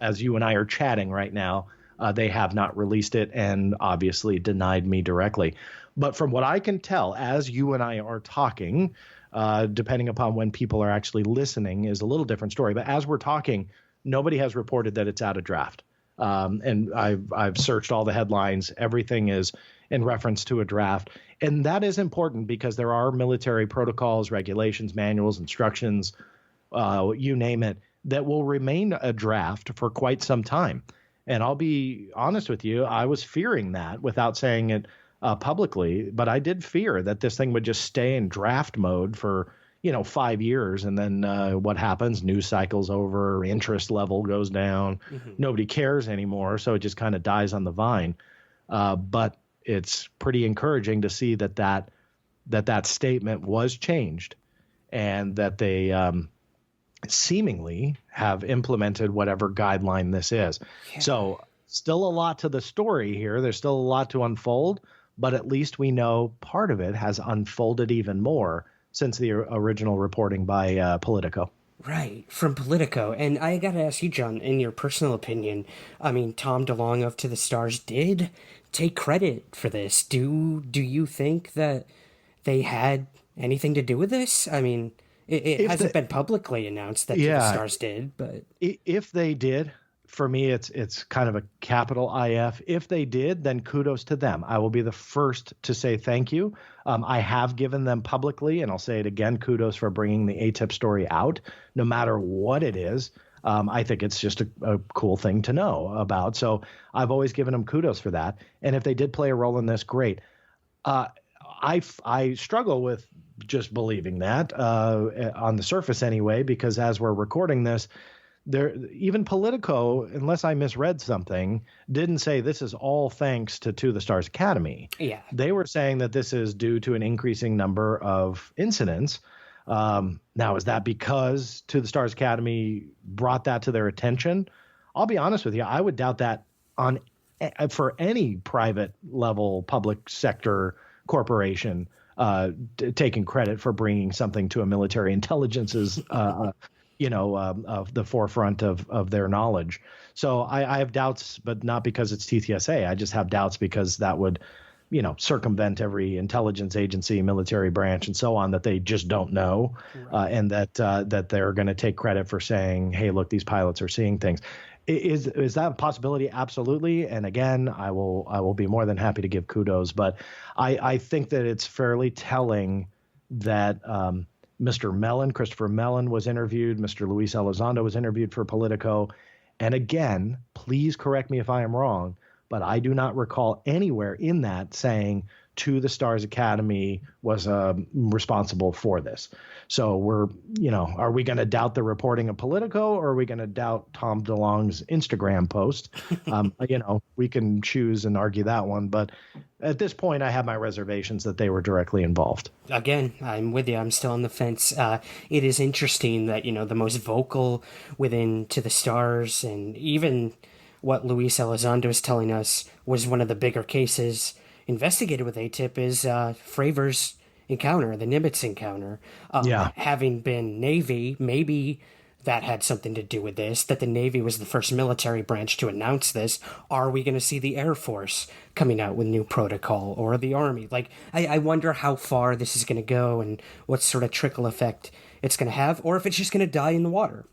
Speaker 3: As you and I are chatting right now. They have not released it and obviously denied me directly. But from what I can tell, as you and I are talking, depending upon when people are actually listening is a little different story. But as we're talking, nobody has reported that it's out of draft. And I've searched all the headlines. Everything is in reference to a draft. And that is important because there are military protocols, regulations, manuals, instructions, you name it, that will remain a draft for quite some time. And I'll be honest with you, I was fearing that without saying it publicly, but I did fear that this thing would just stay in draft mode for 5 years. And then what happens? News cycle's over, interest level goes down. Nobody cares anymore. So it just kind of dies on the vine. But it's pretty encouraging to see that statement was changed and that they seemingly have implemented whatever guideline this is. Yeah. So still a lot to the story here. There's still a lot to unfold, but at least we know part of it has unfolded even more since the original reporting by Politico.
Speaker 2: Right, from Politico. And I got to ask you, John, in your personal opinion, I mean, Tom DeLonge of To the Stars did take credit for this. Do you think that they had anything to do with this? I mean, it hasn't been publicly announced that To the Stars did, but
Speaker 3: if they did, for me, it's kind of a capital IF. If they did, then kudos to them. I will be the first to say thank you. I have given them publicly, and I'll say it again, kudos for bringing the ATIP story out, no matter what it is. I think it's just a cool thing to know about. So I've always given them kudos for that. And if they did play a role in this, great. I struggle with just believing that on the surface anyway, because as we're recording this, even Politico, unless I misread something, didn't say this is all thanks to the Stars Academy.
Speaker 2: Yeah.
Speaker 3: They were saying that this is due to an increasing number of incidents. Now, is that because To the Stars Academy brought that to their attention? I'll be honest with you. I would doubt that for any private level public sector corporation taking credit for bringing something to a military intelligence's of the forefront of their knowledge. So I have doubts, but not because it's TTSA. I just have doubts because that would, circumvent every intelligence agency, military branch, and so on, that they just don't know, right. And that they're going to take credit for saying, hey, look, these pilots are seeing things. Is that a possibility? Absolutely. And again, I will be more than happy to give kudos, but I think that it's fairly telling that Mr. Mellon, Christopher Mellon, was interviewed. Mr. Luis Elizondo was interviewed for Politico. And again, please correct me if I am wrong, but I do not recall anywhere in that saying To the Stars Academy was responsible for this. So are we going to doubt the reporting of Politico, or are we going to doubt Tom DeLonge's Instagram post? We can choose and argue that one. But at this point, I have my reservations that they were directly involved.
Speaker 2: Again, I'm with you. I'm still on the fence. It is interesting that, the most vocal within To the Stars, and even what Luis Elizondo is telling us was one of the bigger cases investigated with ATIP is Fravor's encounter, the Nimitz encounter. Having been Navy, maybe that had something to do with this, that the Navy was the first military branch to announce this. Are we going to see the Air Force coming out with new protocol, or the Army? I wonder how far this is going to go and what sort of trickle effect it's going to have, or if it's just going to die in the water,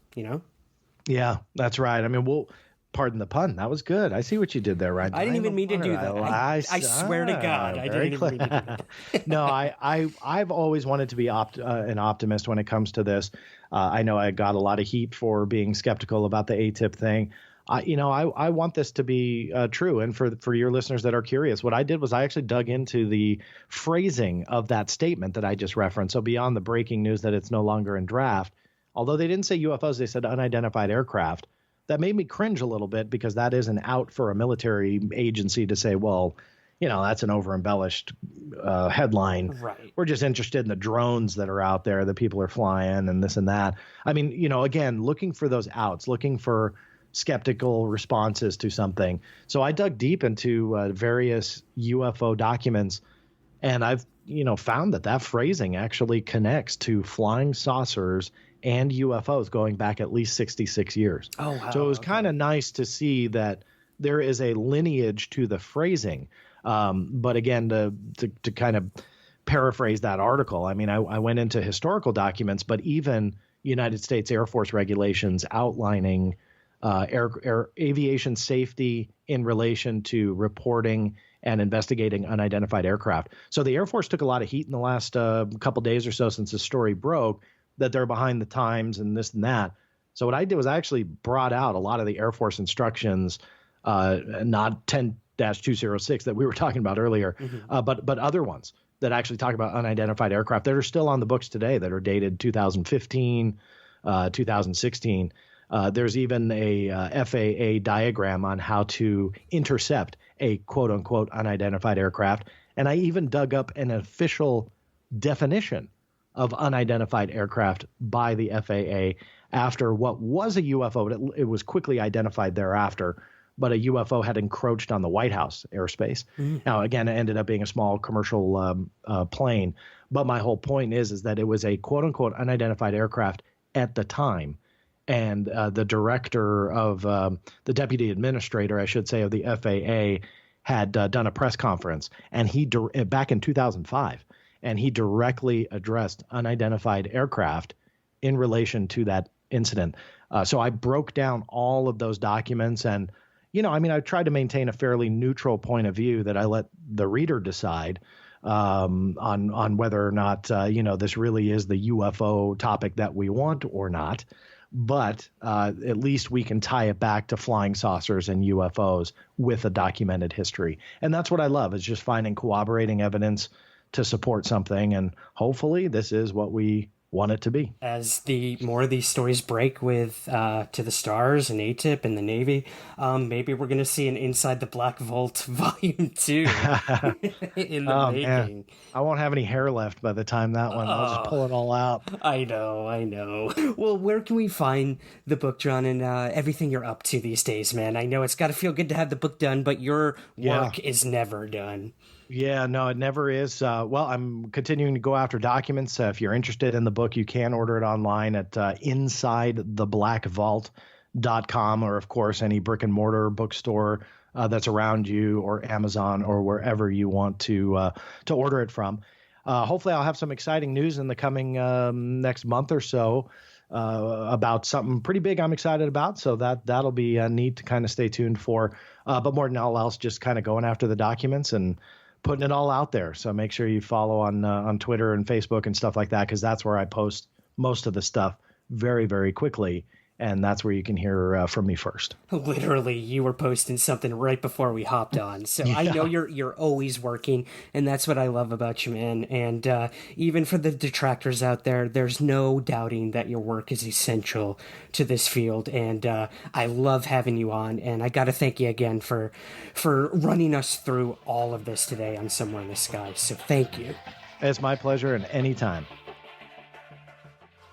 Speaker 3: Yeah, that's right. I mean, pardon the pun. That was good. I see what you did there, Ryan.
Speaker 2: I didn't even mean to do that. I swear to God, I didn't even mean to do that.
Speaker 3: No, I've always wanted to be an optimist when it comes to this. I know I got a lot of heat for being skeptical about the ATIP thing. I want this to be true. And for your listeners that are curious, what I did was I actually dug into the phrasing of that statement that I just referenced. So beyond the breaking news that it's no longer in draft, although they didn't say UFOs, they said unidentified aircraft. That made me cringe a little bit, because that is an out for a military agency to say, well, that's an over-embellished headline.
Speaker 2: Right.
Speaker 3: We're just interested in the drones that are out there that people are flying and this and that. I mean, again, looking for those outs, looking for skeptical responses to something. So I dug deep into various UFO documents, and I've, found that phrasing actually connects to flying saucers and UFOs going back at least 66 years.
Speaker 2: Oh, wow.
Speaker 3: So it was kind of nice to see that there is a lineage to the phrasing. But again, to kind of paraphrase that article, I mean, I went into historical documents, but even United States Air Force regulations outlining aviation safety in relation to reporting and investigating unidentified aircraft. So the Air Force took a lot of heat in the last couple days or so since the story broke, that they're behind the times and this and that. So what I did was I actually brought out a lot of the Air Force instructions, not 10-206 that we were talking about earlier, but other ones that actually talk about unidentified aircraft that are still on the books today, that are dated 2015, 2016. There's even a FAA diagram on how to intercept a quote unquote unidentified aircraft. And I even dug up an official definition of unidentified aircraft by the FAA after what was a UFO, but it was quickly identified thereafter. But a UFO had encroached on the White House airspace. Now, again, it ended up being a small commercial plane. But my whole point is that it was a quote unquote unidentified aircraft at the time. And the director of the deputy administrator, I should say, of the FAA had done a press conference, and back in 2005, and he directly addressed unidentified aircraft in relation to that incident. So I broke down all of those documents, and I tried to maintain a fairly neutral point of view that I let the reader decide on whether or not this really is the UFO topic that we want or not. But at least we can tie it back to flying saucers and UFOs with a documented history. And that's what I love, is just finding corroborating evidence to support something. And hopefully this is what we want it to be.
Speaker 2: As the more of these stories break with To the Stars and ATIP and the Navy, maybe we're going to see an Inside the Black Vault Volume 2 in the making.
Speaker 3: Man. I won't have any hair left by the time that one. I'll just pull it all out.
Speaker 2: I know. Well, where can we find the book, John, and everything you're up to these days, man? I know it's got to feel good to have the book done, but your work is never done.
Speaker 3: Yeah, no, it never is. Well, I'm continuing to go after documents. If you're interested in the book, you can order it online at InsideTheBlackVault.com, or, of course, any brick and mortar bookstore that's around you, or Amazon, or wherever you want to order it from. Hopefully, I'll have some exciting news in the coming next month or so about something pretty big I'm excited about. So that'll be neat to kind of stay tuned for. But more than all else, just kind of going after the documents and putting it all out there. So make sure you follow on Twitter and Facebook and stuff like that, because that's where I post most of the stuff very, very quickly. And that's where you can hear from me first.
Speaker 2: Literally, you were posting something right before we hopped on. So I know you're always working, and that's what I love about you, man. And even for the detractors out there, there's no doubting that your work is essential to this field. And I love having you on. And I got to thank you again for running us through all of this today on Somewhere in the Sky. So thank you.
Speaker 3: It's my pleasure, and anytime.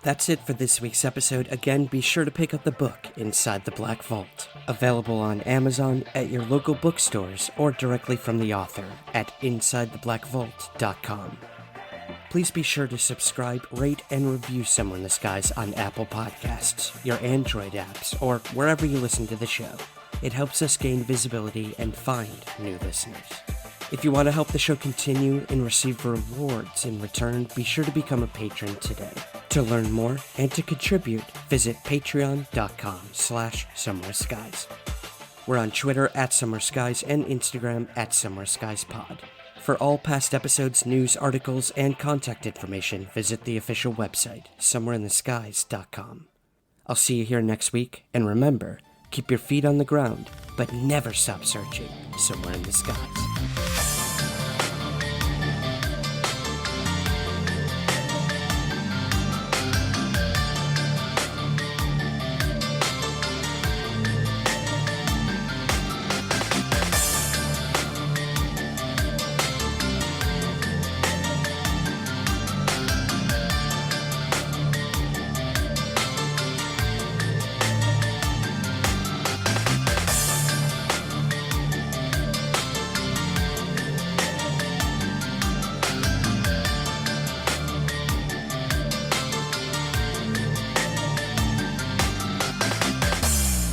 Speaker 2: That's it for this week's episode. Again, be sure to pick up the book, Inside the Black Vault, available on Amazon, at your local bookstores, or directly from the author at InsideTheBlackVault.com. Please be sure to subscribe, rate, and review Somewhere in the Skies on Apple Podcasts, your Android apps, or wherever you listen to the show. It helps us gain visibility and find new listeners. If you want to help the show continue and receive rewards in return, be sure to become a patron today. To learn more and to contribute, visit patreon.com/SomewhereSkies. We're on Twitter @SomewhereSkies and Instagram @SomewhereSkiesPod. For all past episodes, news, articles, and contact information, visit the official website, somewhereintheskies.com. I'll see you here next week, and remember, keep your feet on the ground, but never stop searching somewhere in the skies.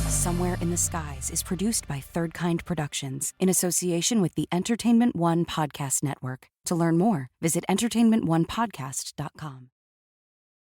Speaker 4: Somewhere in the Skies is produced by Third Kind Productions in association with the Entertainment One Podcast Network. To learn more, visit entertainmentonepodcast.com.